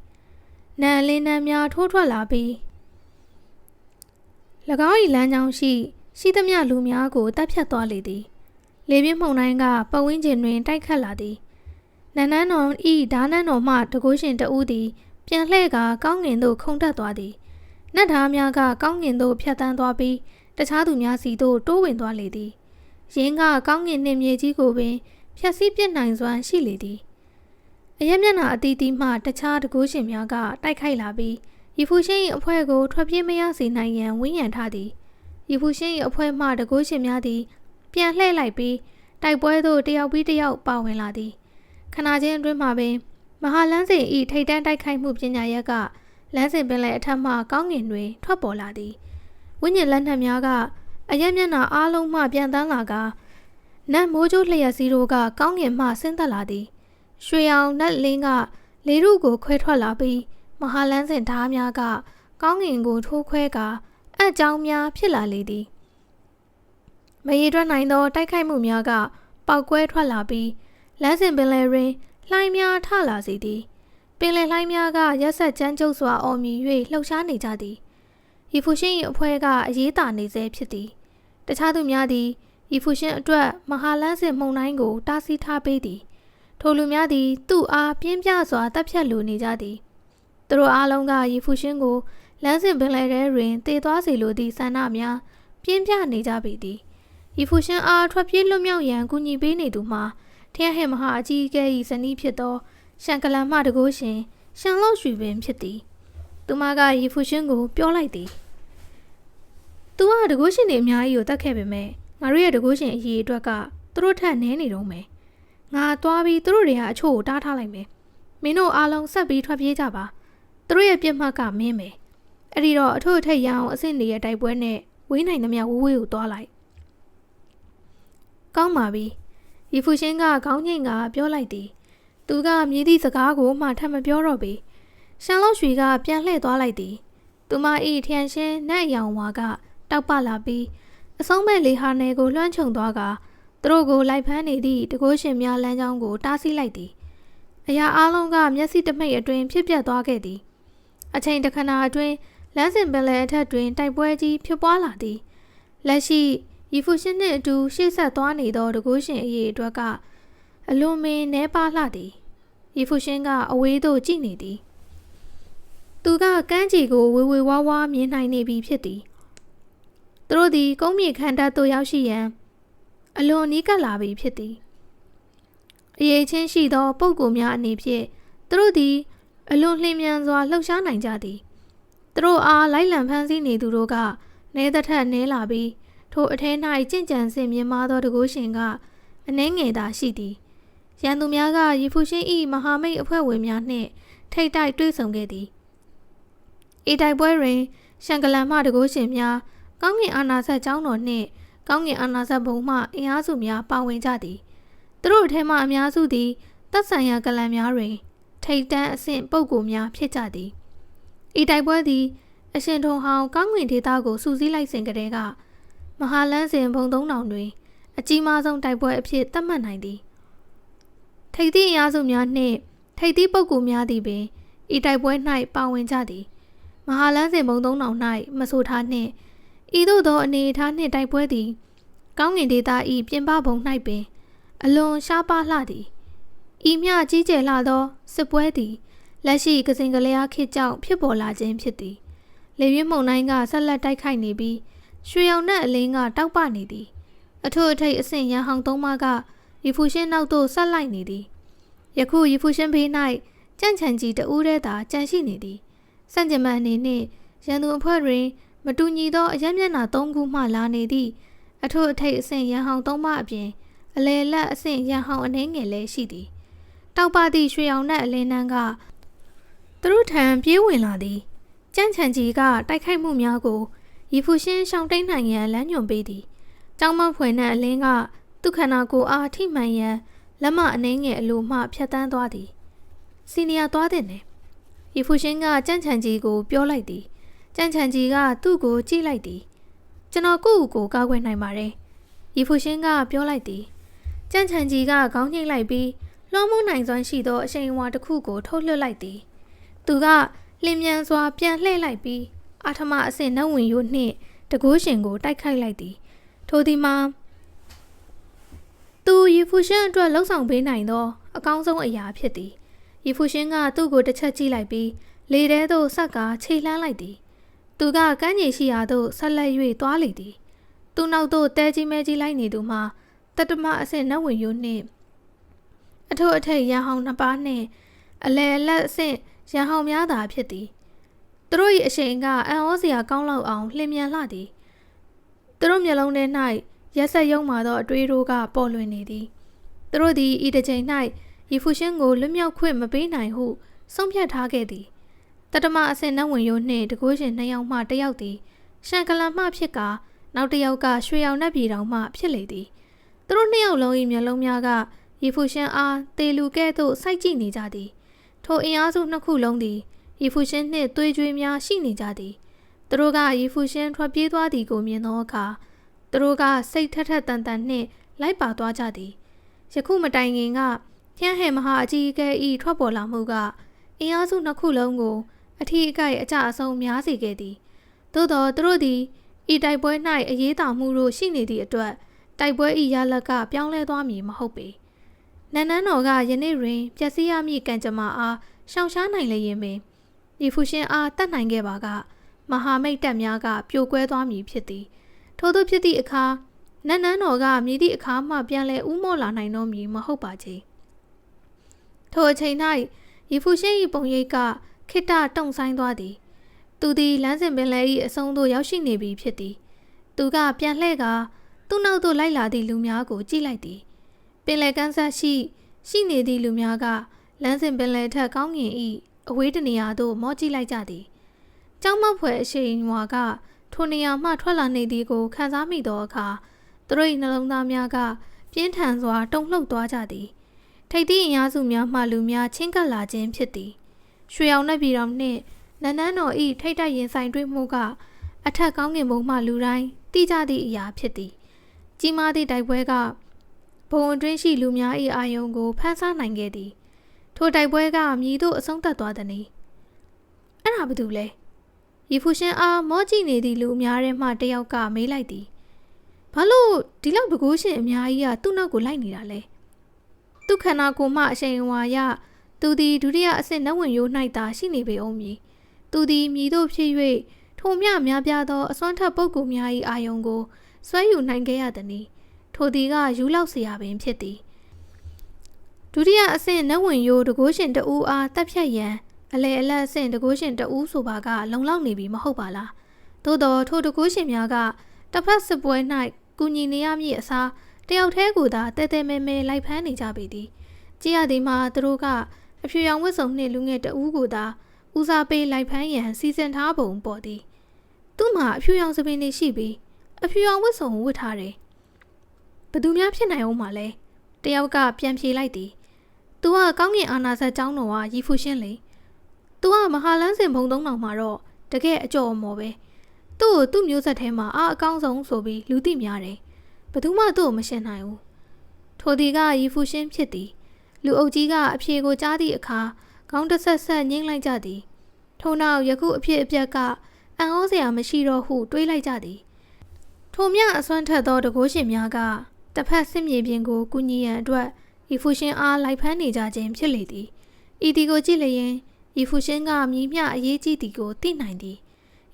နံအလင်းနှန်းများထိုးထွက်လာပြီး၎င်း၏လမ်းကြောင်းရှိသမျှလူများကိုတပ်ဖြတ်သွားလေသည်လေပြင်းမှုန်တိုင်းကပတ်ဝန်းကျင်တွင်တိုက်ခတ်လာသည်နန်းနန်းတော်ဤဓာနန်းတော်မှတကိုးရှင်တဦးသည်ပြန်လှည့်ကာကောင်းငင်သို့ခုန်တက်သွားသည်နတ်ဓာများကကောင်းငင်သို့ဖြတ်တန်းသွားပြီးတခြားသူများစီသို့တိုးဝင်သွားလေသည်ရင်းကကောင်းငင်နှင့်မြေကြီးကိုပင်ဖျက်ဆီးပစ်နိုင်စွမ်းရှိလေသည်အရက်မျက်နှာအသီးသီးမှတခြားတကိုးရှင်များကတိုက်ခိုက်လာပြီးရီဖူရှင်၏အဖွဲ့ကိုထွက်ပြေးမရစေနိုင်ရန်ဝန်းရံထားသည်ရီဖူရှင်၏အဖွဲ့မှတကိုးရှင်များသည်ပြန်လှည့်လိုက်ပြီးတိုက်ပွဲသို့တယောက်ပြီးတယောက်ပါဝင်လာသည်ခဏချင်းအတွင်းမှာပင်မဟာလန်းစင်၏ထိပ်တန်းတိုက်ခိုက်မှုပညာရက်ကလမ်းစဉ်ပင်လယ်အထက်မှကောင်းကင်တွင်ထွက်ပေါ်လာသည်ဝိညာဉ်လက်နက်များကအရက်မျက်နှာအားလုံးမှပြန်တန်းလာကနတ်မိုးကြိုးလျက်စီးတို့ကကောင်းကင်မှဆင်းသက်လာသည်ရွှေရောင်နတ်လင်းကလေထုကိုခွဲထွက်လာပြီးမဟာလန်းစင်ဓားများကကောင်းကင်ကိုထိုးခွဲကာအံ့ကြောင်းများဖြစ်လာလေသည်မရေတွက်နိုင်သောတိုက်ခိုက်မှုများကပေါက်ကွဲထွက်လာပြီးလမ်းစဉ်ပင်လယ်တွင်လှိုင်းများထလာစေသည်ပင်လယ်လှိုင်းများကရက်ဆက်ကြမ်းကြုတ်စွာအော်မြည်၍လှုပ်ရှားနေကြသည်ရီဖူရှင်၏အဖွဲ့ကအရေးတာနေဆဲဖြစ်သည်တခြားသူများသည်ရီဖူရှင်အတွက်မဟာလန်းစင်မှုန်တိုင်းကိုတားဆီးထားပေးသည်ထိုလူများသည်သူ့အားပြင်းပြစွာတပ်ဖြတ်လိုနေကြသည်သူတို့အားလုံးကရီဖူရှင်ကိုလမ်းစဉ်ပင်လယ်ထဲတွင်တည်သွားစေလိုသည့်ဆန္ဒများပြင်းပြနေကြပေသည်ရီဖူရှင်အားထွက်ပြေးလွတ်မြောက်ရန်ကူညီပေးနေသူမှာထရဟင်မဟာအကြီးအကဲ၏ဇနီးဖြစ်သောရှန်ကလန်မှတကိုးရှင်ရှန်လော့ရွှေပင်ဖြစ်သည်သူမကရီဖူရှင်ကိုပြောလိုက်သည်သူကတကိုးရှင်တွေအများကြီးကိုတတ်ခဲ့ပေမဲ့ငါတို့ရဲ့တကိုးရှင်အရေးအတွက်ကသူတို့ထက်နည်းနေတော့မယ်ငါသွားပြီးသူတို့တွေကအချို့ကိုတားထားလိုက်မယ်မင်းတို့အားလုံးဆက်ပြီးထွက်ပြေးကြပါသူတို့ရဲ့ပြစ်မှတ်ကမင်းမယ်အဲ့ဒီတော့အထွတ်အထိပ်ရအောင်အဆင့်တွေရဲ့တိုက်ပွဲနဲ့ဝေးနိုင်သမျှဝေးဝေးကိုသွားလိုက်ကောင်းပါပြီရီဖူရှင်ကခေါင်းငိမ့်ကပြောလိုက်သည်သူကမြည်သည့်စကားကိုမှထပ်မပြောတော့ပေရှန်လော့ရွှေကပြန်လှည့်သွားလိုက်သည်သူမ၏ထျံရှင်းနတ်အယောင်ဝါကတောက်ပလာပြီးအဆုံးမဲ့လေဟာနယ်ကိုလွှမ်းခြုံသွားကသူတို့ကိုလိုက်ဖမ်းနေသည့်တကိုးရှင်များလမ်းကြောင်းကိုတားဆီးလိုက်သည်အရာအလုံးကမျက်စိတမိတ်အတွင်းဖြစ်ပျက်သွားခဲ့သည်အချိန်တစ်ခဏအတွင်းလမ်းစဉ်ပင်လယ်အထက်တွင်တိုက်ပွဲကြီးဖြစ်ပွားလာသည်လက်ရှိရီဖူရှင်နှင့်အတူရှေ့ဆက်သွားနေသောတကိုးရှင်အရေးအတွက်ကအလွန်မင်းနှဲပါလှသည်ရီဖူရှင်ကအဝေးသို့ကြည့်နေသည်သူကကမ်းခြေကိုဝေဝေဝါးဝါးမြင်နိုင်နေပြီဖြစ်သည်သူတို့သည်ကုန်းမြေခန်းတပ်သို့ရောက်ရှိရန်အလွန်နီးကပ်လာပြီဖြစ်သည်အရေးချင်းရှိသောပုဂ္ဂိုလ်များအနေဖြင့်သူတို့သည်အလွန်လျင်မြန်စွာလှုပ်ရှားနိုင်ကြသည်သူတို့အားလိုက်လံဖမ်းဆီးနေသူတို့ကနဲသက်ထက်နဲလာပြီးထိုအထဲ၌ကြင့်ကြံစင်မြင်မာသောတကိုးရှင်ကအနှဲငယ်သာရှိသည်ရန်သူများကရီဖူရှင်၏မဟာမိတ်အဖွဲ့ဝင်များနှင့်ထိပ်တိုက်တွေ့ဆုံခဲ့သည်ဤတိုက်ပွဲတွင်ရှန်ကလန်မှတကိုးရှင်များကောင်းကင်အာဏာစက်ကျောင်းတော်နှင့်ကောင်းကင်အာဏာစက်ဘုံမှအင်အားစုများပါဝင်ကြသည်သူတို့အထက်မှအများစုသည်သက်ဆိုင်ရာကလန်များတွင်ထိပ်တန်းအဆင့်ပုဂ္ဂိုလ်များဖြစ်ကြသည်ဤတိုက်ပွဲသည်အရှင်ထုံဟောင်းကောင်းကင်ဒေသကိုစူးစီးလိုက်စဉ်ကတည်းကမဟာလန်းစဉ်ဘုံသုံးတောင်တွင်အကြီးမားဆုံးတိုက်ပွဲအဖြစ်သတ်မှတ်နိုင်သည် ထိပ်သည့်အင်အားစုများနှင့်ထိပ်သည့်ပုဂ္ဂိုလ်များသည်ပင်ဤတိုက်ပွဲ၌ပါဝင်ကြသည်မဟာလန်းစဉ်ဘုံသုံးတော်၌မဆိုထားနှင့်ဤသို့သောအနေအထားနှင့်တိုက်ပွဲသည်ကောင်းကင်ဒေသ၏ပြင်ပဘုံ၌ပင်အလွန်ရှားပါးလှသည်ဤမျှကြီးကျယ်လှသောစစ်ပွဲသည်လက်ရှိကစင်ကလျားခေတ်ကြောင့်ဖြစ်ပေါ်လာခြင်းဖြစ်သည်လေရွေးမုန်တိုင်းကဆက်လက်တိုက်ခိုက်နေပြီးရွှေရောင်နှင့်အလင်းကတောက်ပနေသည်အထွတ်အထိပ်အဆင့်ရန်ဟောင်သုံးပါးကရီဖူရှင်နောက်သို့ဆက်လိုက်နေသည်ယခုရီဖူရှင်ဘေး၌ကြံ့ချန်ကြီးတဦးတည်းသာကြံရှိနေသည်စန့်ကျင်ဘက်အနေနှင့်ရန်သူအဖွဲ့တွင်မတူညီသောအရက်မျက်နှာ၃ခုမှလာနေသည့်အထွတ်အထိပ်အဆင့်ရန်ဟောင်သုံးပါးအပြင်အလယ်လက်အဆင့်ရန်ဟောင်အနှဲငယ်လည်းရှိသည်တောက်ပသည့်ရွှေရောင်နှင့်အလင်းနှန်းကသူတို့ထံပြေးဝင်လာသည်ကြံ့ချန်ကြီးကတိုက်ခိုက်မှုများကိုရီဖူရှင်ရှောင်တိန်နိုင်ရန်လမ်းညွှန်ပေးသည်ကျောင်းမဖွယ်နှင့်အလင်းကသူခန္ဓာကိုယ်အားထိမှန်ရန်လက်မအနှဲငယ်အလိုမှဖြတ်တန်းသွားသည်စီနီယာသွားတဲ့နယ်ရီဖူရှင်ကကြံ့ချန်ကြီးကိုပြောလိုက်သည်ကြံ့ချန်ကြီးကသူ့ကိုကြည့်လိုက်သည်ကျွန်တော်ကိုယ့်ကိုကာကွယ်နိုင်ပါတယ်ရီဖူရှင်ကပြောလိုက်သည်ကြံ့ချန်ကြီးကခေါင်းညှိလိုက်ပြီးလွှမ်းမိုးနိုင်စွမ်းရှိသောအရှိန်အဝါတစ်ခုကိုထုတ်လွှတ်လိုက်သည်သူကလင်းမြန်စွာပြန်လှည့်လိုက်ပြီးအာထမအဆင့်နတ်ဝင်ရိုးနှင့်တကိုးရှင်ကိုတိုက်ခိုက်လိုက်သည်ထိုသည်မှာသူရီဖူရှင်အတွက်လှုပ်ဆောင်ပေးနိုင်သောအကောင်းဆုံးအရာဖြစ်သည်ရီဖူရှင်ကသူ့ကိုတစ်ချက်ကြည့်လိုက်ပြီးလေထဲသို့ဆက်ကခြေလှမ်းလိုက်သည်သူကကမ်းခြေရှိရာသို့ဆက်လက်၍သွားလေသည်သူနောက်သို့တဲကြီးမဲကြီးလိုက်နေသူမှာတတမအဆင့်နတ်ဝင်ရိုးနှင့်အထုပ်အထိပ်ရန်ဟောင်နှစ်ပါးနှင့်အလယ်အလတ်အဆင့်ရန်ဟောင်များသာဖြစ်သည်သူတို့၏အရှိန်ကအံ့ဩစရာကောင်းလောက်အောင်လျင်မြန်လှသည်သူတို့မျက်လုံးထဲ၌ရက်ဆက်ယုံမာသောအတွေးတို့ကပေါ်လွင်နေသည်သူတို့သည်ဤတစ်ချိန်၌ရီဖူရှင်ကိုလွတ်မြောက်ခွင့်မပေးနိုင်ဟုဆုံးဖြတ်ထားခဲ့သည်တတမအဆင့်နတ်ဝင်ရိုးနှင့်တကိုးရှင်နှစ်ယောက်မှတစ်ယောက်သည်ရှန်ကလန်မှဖြစ်ကာနောက်တစ်ယောက်ကရွှေရောင်နှက်ပြည်တော်မှဖြစ်လေသည်သူတို့နှစ်ယောက်လုံး၏မျက်လုံးများကရီဖူရှင်အားတေလူကဲ့သို့စိုက်ကြည့်နေကြသည်ထိုအင်အားစုနှစ်ခုလုံးသည်ရီဖူရှင်နှင့်သွေးကြွေးများရှိနေကြသည်သူတို့ကရီဖူရှင်ထွက်ပြေးသွားသည်ကိုမြင်သောအခါသူတို့ကစိတ်ထက်ထက်တန်တန်နှင့်လိုက်ပါသွားကြသည်ယခုမတိုင်ခင်ကဖျန်းဟဲမဟာအကြီးအကဲ၏ထွက်ပေါ်လာမှုကအင်အားစုနှစ်ခုလုံးကိုအထီးအကိုက်အကြအဆုံးများစေခဲ့သည်သို့သောသူတို့သည်ဤတိုက်ပွဲ၌အရေးတာမှုတို့ရှိနေသည့်အတွက်တိုက်ပွဲ၏ရလဒ်ကပြောင်းလဲသွားမည်မဟုတ်ပေနန်းနန်းတော်ကယနေ့တွင်ပျက်စီးရမည့်ကံကြမ္မာအားရှောင်ရှားနိုင်လျင်ပင်ရီဖူရှင်အားတတ်နိုင်ခဲ့ပါကမဟာမိတ်တပ်များကပြိုကွဲသွားမည်ဖြစ်သည်ထို့သောဖြစ်သည့်အခါနန်းနန်းတော်ကမြည်သည့်အခါမှပြန်လဲဦးမော့လာနိုင်တော့မည်မဟုတ်ပါချေထိုအချိန်၌ရီဖူရှင်၏ပုံရိပ်ကခိတ္တတုံဆိုင်သွားသည်သူသည်လမ်းစဉ်ပင်လယ်၏အဆုံးသို့ရောက်ရှိနေပြီဖြစ်သည်သူကပြန်လှည့်ကာသူ့နောက်သို့လိုက်လာသည့်လူများကိုကြည့်လိုက်သည်ပင်လယ်ကမ်းစပ်ရှိနေသည့်လူများကလမ်းစဉ်ပင်လယ်ထက်ကောင်းငင်၏အဝေးတနေရာသို့မော့ကြည့်လိုက်ကြသည်ကျောင်းမဖွယ်အရှိန်ဝါကထိုနေရာမှထွက်လာနေသည်ကိုခံစားမိသောအခါသူတို့၏နှလုံးသားများကပြင်းထန်စွာတုန်လှုပ်သွားကြသည်ထိပ်သည့်အင်အားစုများမှလူများချင်းကပ်လာခြင်းဖြစ်သည်ရွှေရောင်နှက်ပြည်တော်နှင့်နန်းနန်းတော်၏ထိပ်တိုက်ရင်ဆိုင်တွေ့မှုကအထက်ကောင်းကင်ဘုံမှလူတိုင်းတိကျသည့်အရာဖြစ်သည်ကြီးမားသည့်တိုက်ပွဲကဘုံအတွင်းရှိလူများ၏အာယုံကိုဖန်ဆားနိုင်ခဲ့သည်ထိုတိုက်ပွဲကမြည်သို့အဆုံးသတ်သွားသည်။အဲ့ဒါဘာတူလဲရီဖူရှင်အားမော့ကြည့်နေသည့်လူအများထဲမှတစ်ယောက်ကမေးလိုက်သည်ဘာလို့ဒီလောက်တကိုးရှင်အများကြီးကသူ့နောက်ကိုလိုက်နေတာလဲသူခန္ဓာကိုယ်မှအရှိန်အဝါရသူသည်ဒုတိယအဆင့်နတ်ဝင်ရိုး၌သာရှိနေပေအောင်မည်သူသည်မြည်သို့ဖြစ်၍ထိုမြများပြားသောအစွမ်းထက်ပုဂ္ဂိုလ်များ၏အာယုံကိုဆွဲယူနိုင်ခဲ့ရသည်။ထိုသည်ကယူလောက်เสียပင်ဖြစ်သည်ဒုတိယအဆင့်နတ်ဝင်ရိုးတကိုးရှင်တဦးအားတပ်ဖြတ်ရန်အလေအလတ်အဆင့်တကိုးရှင်တဦးဆိုပါကလုံလောက်နေပြီမဟုတ်ပါလားသို့သောထိုတကိုးရှင်များကတစ်ဖက်စစ်ပွဲ၌ကူညီနေရမည့်အစားတယောက်တည်းကိုသာတဲတဲမဲမဲလိုက်ဖမ်းနေကြပေသည်ကြည်ရသည်မှာသူတို့ကအဖြူရောင်ဝတ်စုံနှင့်လူငယ်တဦးကိုသာဦးစားပေးလိုက်ဖမ်းရန်စီစဉ်ထားပုံပေါ်သည်သူ့မှာအဖြူရောင်စပင်တွေရှိပြီးအဖြူရောင်ဝတ်စုံဝတ်ထားတယ်ဘသူများဖြစ်နိုင်အောင်မလဲတယောက်ကပြန်ဖြေလိုက်သည်သူကကောင်းကင်အာနာဇက်ကျောင်းတော်ကရီဖူရှင်လေသူကမဟာလန်းစင်ဘုံသုံးတော်မှာတော့တကယ်အကျော်အမော်ပဲသူ့ကိုသူ့မျိုးဆက်ထဲမှာအကောင်းဆုံးဆိုပြီးလူသိများတယ်ဘသူမှသူ့ကိုမရှင်းနိုင်ဘူးထိုဒီကရီဖူရှင်ဖြစ်သည် လူအုပ်ကြီးကအဖြေကိုကြားသည့်အခါခေါင်းတစ်ဆက်ဆက်ငိမ့်လိုက်ကြသည်ထို့နောက်ယခုအဖြစ်အပျက်ကအံ့ဩစရာမရှိတော့ဟုတွေးလိုက်ကြသည်ထိုမြအစွမ်းထက်သောတကိုးရှင်များကတစ်ဖက်စစ်မြေပြင်ကိုကူညီရန်အတွက်ရီဖူရှင်အားလိုက်ဖမ်းနေကြခြင်းဖြစ်လေသည်ဤဒီကိုကြည့်လျင်ရီဖူရှင်ကမြည်မျှအရေးကြီးသည်ကိုသိနိုင်သည်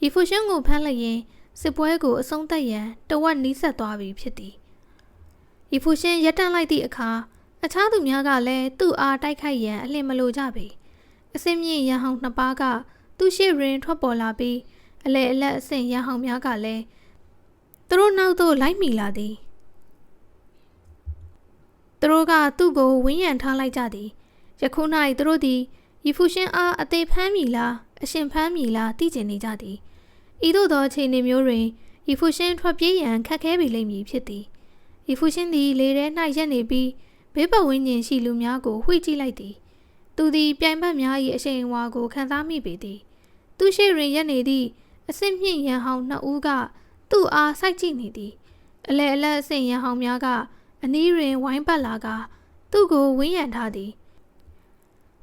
ရီဖူရှင်ကိုဖမ်းလျင်စစ်ပွဲကိုအဆုံးသတ်ရန်တဝက်နီးစပ်သွားပြီဖြစ်သည်ရီဖူရှင်ရပ်တန့်လိုက်သည့်အခါအခြားသူများကလည်းသူ့အားတိုက်ခိုက်ရန်အလျင်မလိုကြပေအစင်းမြင့်ရန်ဟောင်းနှစ်ပါးကသူ့ရှေ့တွင်ထွက်ပေါ်လာပြီးအလဲအလက်အဆင့်ရန်ဟောင်းများကလည်းသူတို့နောက်သို့လိုက်မိလာသည်သူတို့ကသူ့ကိုဝန်းရံထားလိုက်ကြသည်ယခု၌သူတို့သည်ရီဖူရှင်အားအသေးဖမ်းမိလားအရှင်ဖမ်းမိလားသိကျင်နေကြသည်ဤသို့သောအခြေအနေမျိုးတွင်ရီဖူရှင်ထွက်ပြေးရန်ခက်ခဲပေလိမ့်မည်ဖြစ်သည်ရီဖူရှင်သည်လေထဲ၌ရပ်နေပြီးဘေးပတ်ဝန်းကျင်ရှိလူများကိုဝှေ့ကြည့်လိုက်သည်သူသည်ပြိုင်ဘက်များ၏အရှိန်အဝါကိုခံစားမိပေသည်သူရှိတွင်ရပ်နေသည့်အဆင့်မြင့်ရန်ဟောင်းနှစ်ဦးကသူ့အားစိုက်ကြည့်နေသည်အလဲအလက်အဆင့်ရန်ဟောင်းများကအနီးတွင်ဝိုင်းပတ်လာကသူ့ကိုဝန်းရံထားသည်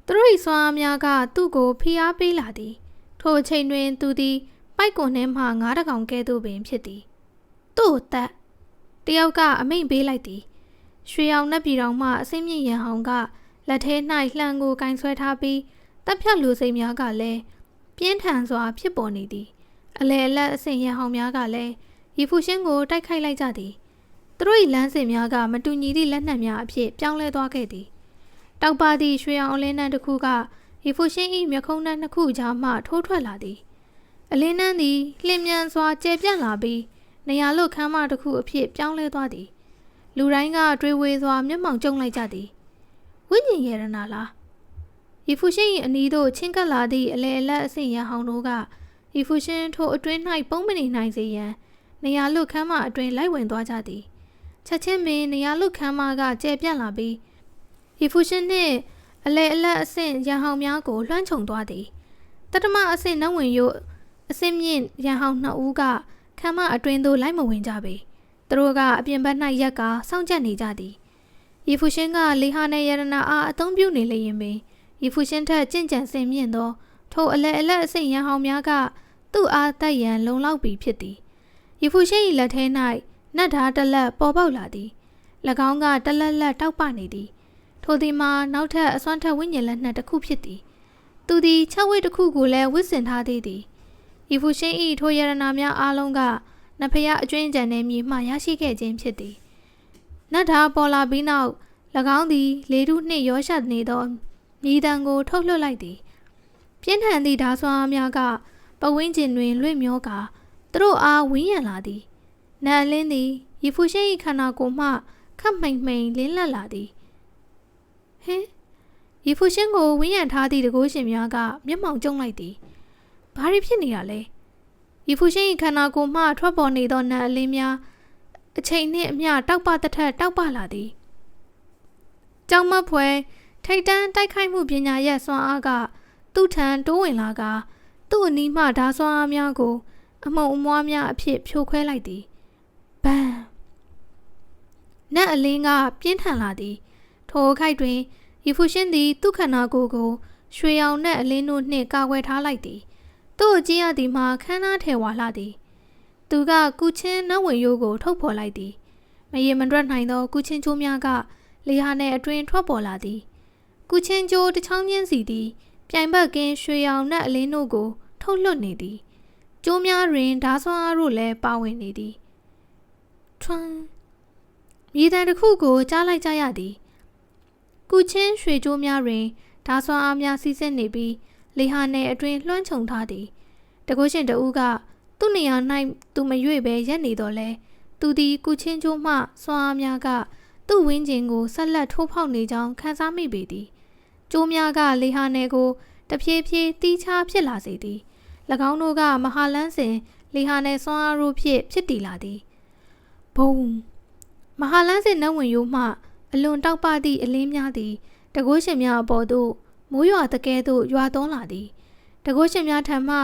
သူတို့၏စွမ်းအားများကသူ့ကိုဖိအားပေးလာသည်ထိုအချိန်တွင်သူသည်ပိုက်ကွန်ထဲမှငါးတကောင်ကဲ့သို့ပင်ဖြစ်သည်သူ့သက်တယောက်ကအမိန့်ပေးလိုက်သည်ရွှေအောင်နက်ပြည်တော်မှအစင်းမြင့်ရန်ဟောင်းကလက်ထဲ၌လှံကိုကင်ဆွဲထားပြီးတပ်ဖြတ်လူစိတ်များကလည်းပြင်းထန်စွာဖြစ်ပေါ်နေသည်အလဲအလက်အဆင့်ရန်ဟောင်းများကလည်းရီဖူရှင်ကိုတိုက်ခိုက်လိုက်ကြသည်သူတို့၏လမ်းစဉ်များကမတူညီသည့်လက်နက်များအဖြစ်ပြောင်းလဲသွားခဲ့သည်တောက်ပါသည့်ရွှေအောင်အလင်းနှန်းတစ်ခုကရီဖူရှင်၏မျက်ခုံးနှန်းနှစ်ခုကြားမှထိုးထွက်လာသည်အလင်းနှန်းသည်လျင်မြန်စွာကျယ်ပြန့်လာပြီးနေရာလွတ်ခမ်းမတစ်ခုအဖြစ်ပြောင်းလဲသွားသည်လူတိုင်းကတွေးဝေစွာမျက်မှောင်ကျုံလိုက်ကြသည်ဝိညာဉ်ရတနာလားရီဖူရှင်၏အနီးသို့ချင်းကပ်လာသည့်အလဲအလက်အဆင့်ရန်ဟောင်းတို့ကရီဖူရှင်ထိုအတွင်း၌ပုံမနေနိုင်စေရန်နေရာလွတ်ခမ်းမအတွင်းလိုက်ဝင်သွားကြသည်ချက်ချင်းပင်နေရာလွတ်ခမ်းမကကျယ်ပြန့်လာပြီးရီဖူရှင်နှင့်အလဲအလက်အဆင့်ရန်ဟောင်းများကိုလွှမ်းခြုံသွားသည်တတမအဆင့်နှံဝင်ရို့အဆင့်မြင့်ရန်ဟောင်းနှစ်ဦးကခမ်းမအတွင်းသို့လိုက်မဝင်ကြပေသူတို့ကအပြင်ဘက်၌ရက်ကစောင့်ကြပ်နေကြသည်ရီဖူရှင်ကလေဟာနယ်ရတနာအားအသုံးပြုနေလျင်ပင်ရီဖူရှင်ထက်ကြင့်ကြံစင်မြင့်သောထိုအလဲအလက်အဆင့်ရန်ဟောင်းများကသူ့အားတိုက်ရန်လုံလောက်ပြီဖြစ်သည်ရီဖူရှင်၏လက်ထဲ၌နတ်ဓာတ်တလက်ပေါ်ပေါက်လာသည်၎င်းကတလက်လက်တောက်ပနေသည်ထိုသည်မှာနောက်ထပ်အစွမ်းထက်ဝိညာဉ်လက်နက်တစ်ခုဖြစ်သည်သူသည်ချက်ဝိတ်တစ်ခုကိုလည်းဝစ်ဆင်ထားသေးသည်ရီဖူရှင်၏ထိုရတနာများအားလုံးကနဖျားအကျွင်းကြံနေမြေမှရရှိခဲ့ခြင်းဖြစ်သည်နတ်ဓာတ်ပေါ်လာပြီးနောက်၎င်းသည်လေထုနှင့်ရောရှနေသောမြေတံကိုထုတ်လွှတ်လိုက်သည်ပြင်းထန်သည့်ဓာဆွမ်းအားများကပဝင်းကျင်တွင်လွင့်မျောကာသူတို့အားဝင်းရံလာသည်နတ်အလင်းသည်ရီဖူရှင်၏ခန္ဓာကိုယ်မှခပ်မှိန်မှိန်လင်းလက်လာသည်ဟင်ရီဖူရှင်ကိုဝင်းရံထားသည့်တကိုးရှင်များကမျက်မှောင်ကျုံလိုက်သည်ဘာတွေဖြစ်နေတာလဲရီဖူရှင်၏ခန္ဓာကိုယ်မှထွက်ပေါ်နေသောနတ်အလင်းများအချိန်နှင့်အမျှတောက်ပတစ်ထက်တောက်ပလာသည်ကြောင်မဖွဲထိတ်တန်းတိုက်ခိုက်မှုပညာရဲ့စွမ်းအားကသူ့ထံတိုးဝင်လာကသူ့အနီးမှဓာစွမ်းအားများကိုအမုံအမွားများအဖြစ်ဖြိုခွဲလိုက်သည်ဘန်နတ်အလင်းကပြင်းထန်လာသည်ထိုအခိုက်တွင်ရီဖူရှင်သည်သူ့ခန္ဓာကိုယ်ကိုရွှေရောင်နှင့်အလင်းတို့နှင့်ကာကွယ်ထားလိုက်သည်သူ့အကြည့်ရသည်မှာခမ်းနားထဲဝါလာသည်သူကကုချင်းနတ်ဝင်ရိုးကိုထုတ်ဖော်လိုက်သည်မရေမတွက်နိုင်သောကုချင်းချိုးများကလေဟာနှင့်အတွင်ထွက်ပေါ်လာသည်ကုချင်းချိုးတစ်ချောင်းချင်းစီသည်ပြိုင်ဘက်ကင်းရွှေရောင်နတ်အလင်းတို့ကိုထုတ်လွှတ်နေသည်ကျိုးများတွင်ဓာဆွမ်းအားတို့လည်းပါဝင်နေသည်ထွန်းမြေတံတစ်ခုကိုကြားလိုက်ကြရသည်ကုချင်းရွှေကျိုးများတွင်ဓာဆွမ်းအားများစီးဆင်းနေပြီးလေဟာနှင့်အတွင်လွှမ်းခြုံထားသည်တကုရှင်တဦးကသူ့နေရာ၌သူမရွေ့ပဲရပ်နေတော့လဲသူသည်ကုချင်းကျိုးမှစွမ်းအားများကသူ့ဝင်းကျင်ကိုဆက်လက်ထိုးဖောက်နေကြောင်းခံစားမိပေသည်ကျိုးများကလေဟာနယ်ကိုတဖြည်းဖြည်းတီးခြားဖြစ်လာစေသည်၎င်းတို့ကမဟာလန်းစဉ်လေဟာနယ်စွမ်းအားတို့ဖြင့်ဖြစ်တည်လာသည်ဘုံမဟာလန်းစဉ်နတ်ဝင်ရိုးမှအလွန်တောက်ပသည့်အလင်းများသည်တကုရှင်များအပေါ်သို့မိုးရွာတကဲသို့ရွာသွန်းလာသည်တကုရှင်များထံမှ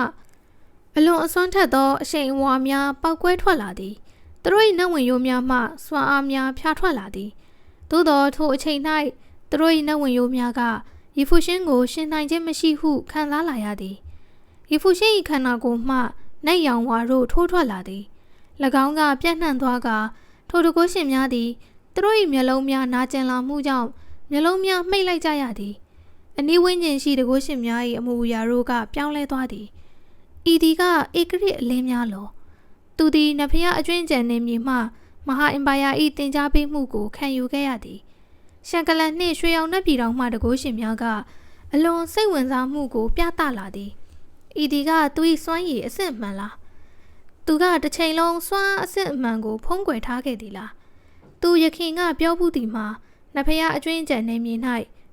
အလွန်အစွမ်းထက်သောအရှိန်အဝါများပေါက်ကွဲထွက်လာသည်သူတို့၏နတ်ဝင်ရိုးများမှစွမ်းအားများဖျားထွက်လာသည်သို့သောထိုအချိန်၌ သူတို့၏နတ်ဝင်ရိုးများကယေဖူရှင်ကိုရှင်နိုင်ခြင်းမရှိဟုခံစားလာရသည်ယေဖူရှင်၏ခန္ဓာကိုယ်မှနတ်ရောင်ဝါတို့ထိုးထွက်လာသည်၎င်းကပြန့်နှံ့သွားကထိုတကုရှင်များသည်သူတို့၏မျက်လုံးများနာကျင်လာမှုကြောင့်မျက်လုံးများမှိတ်လိုက်ကြရသည်အနီးဝန်းကျင်ရှိတကုရှင်များ၏အမူအရာတို့ကပြောင်းလဲသွားသည်ဤသည်ကဧကရစ်အလင်းများလောသူသည်နဖျားအကျွင့်ကြံနေမည်မှမဟာအင်ပါယာ၏တင် जा ပေးမှုကိုခံယူခဲ့ရသည်ရှန်ကလန်နှင့်ရွှေရောင်နှက်ပြည်တော်မှတကုရှင်များကအလွန်စိတ်ဝင်စားမှုကိုပြသလာသည်ဤဒီကသူ၏စွမ်းရည်အစစ်မှန်လားသူကတစ်ချိန်လုံးစွမ်းအစစ်အမှန်ကိုဖုံးကွယ်ထားခဲ့သည်လားသူယခင်ကပြောဘူးသည်မှာနဖျားအကျွင့်ကြံနေမည်၌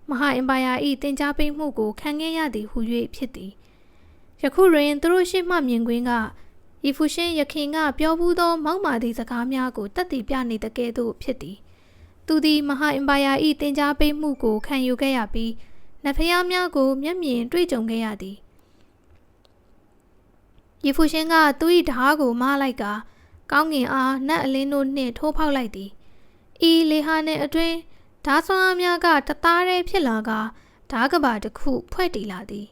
မဟာအင်ပါယာ၏တင် जा ပေးမှုကိုခံခဲ့ရသည်ဟု၍ဖြစ်သည်ယခုတွင်သူတို့ရှေ့မှမြင်ကွင်းကယေဖူရှင်ယခင်ကပြောဘူးသောမောက်မာသည့်စကားများကိုတက်တည်ပြနေတဲ့ကဲ့သို့ဖြစ်သည်သူသည်မဟာအင်ပါယာ၏တင် जा ပေးမှုကိုခံယူခဲ့ရပြီးနဖျားများကိုမျက်မြင်တွေ့ကြုံခဲ့ရသည်ယေဖူရှင်ကသူ၏ဓားကိုမလိုက်ကကောင်းငင်အားနတ်အလင်းတို့နှင့်ထိုးဖောက်လိုက်သည်ဤလေဟာနှင့်အတွင်းဓားဆွမ်းအားများကတသားတည်းဖြစ်လာကဓားကဘာတစ်ခုဖွဲ့တည်လာသည်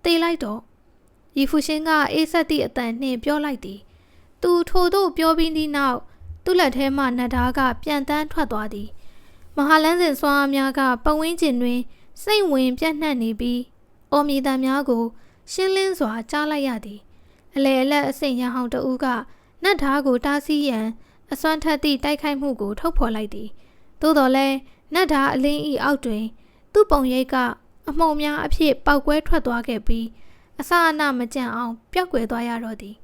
တေးလိုက်တော့ယေဖူရှင်ကအေးဆက်သည့်အတန်နှင့်ပြောလိုက်သည်သူထိုသို့ပြောပြီးသည့်နောက်သူ့လက်ထဲမှနတ်ဓားကပြန်တန်းထွက်သွားသည်မဟာလန်းစဉ်ဆွမ်းအားများကပတ်ဝန်းကျင်တွင်စိတ်ဝင်ပြန့်နှံ့နေပြီးအော်မြေတံများကိုရှင်းလင်းစွာကြားလိုက်ရသည်အလေအလတ်အစိမ်ရဟောင်းတဦးကနတ်ဓားကိုတားဆီးရန်အစွမ်းထက်သည့်တိုက်ခိုက်မှုကိုထုတ်ဖော်လိုက်သည်သို့တော်လည်းနတ်ဓားအလင်း၏အောက်တွင်သူ့ပုံရိပ်ကအမှုံများအဖြစ်ပေါက်ကွဲထွက်သွားခဲ့ပြီးအစအနမကြံအောင်ပျောက်ကွယ်သွားရတော့သည်